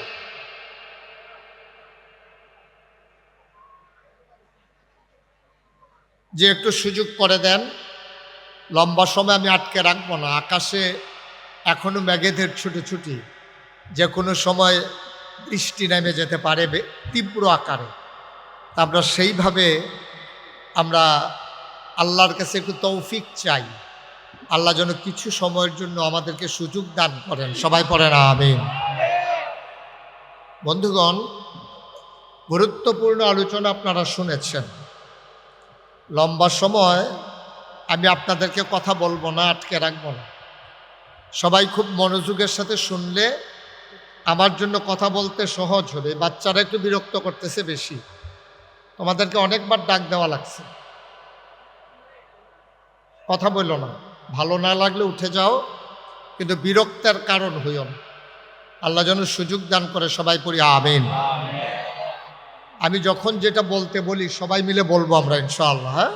S1: যে একটু সুযোগ করে দেন, লম্বা সময় আমি আটকে রাখবো না। আকাশে এখনো মেঘেদের ছুটোছুটি, যে কোনো সময় বৃষ্টি নেমে যেতে পারে তীব্র আকারে। আমরা সেইভাবে আমরা আল্লাহর কাছে একটু তৌফিক চাই। আল্লাহ যেন কিছু সময়ের জন্য আমাদেরকে সুযোগ দান করেন। সবাই পড়েন আমিন। বন্ধুগণ, গুরুত্বপূর্ণ আলোচনা আপনারা শুনেছেন। লম্বা সময় আমি আপনাদেরকে কথা বলবো না, আটকে রাখবো না। সবাই খুব মনোযোগের সাথে শুনলে আমার জন্য কথা বলতে সহজ হবে। বাচ্চারা একটু বিরক্ত করতেছে বেশি, তোমাদেরকে অনেকবার ডাক দেওয়া লাগছে। কথা বললো না, ভালো না লাগলে উঠে যাও, কিন্তু বিরক্তের কারণ হইও না। আল্লাহ যেন সুযোগ দান করে। সবাই পড়ি আমিন। আমি যখন যেটা বলতে বলি সবাই মিলে বলবো আমরা ইনশাআল্লাহ। হ্যাঁ।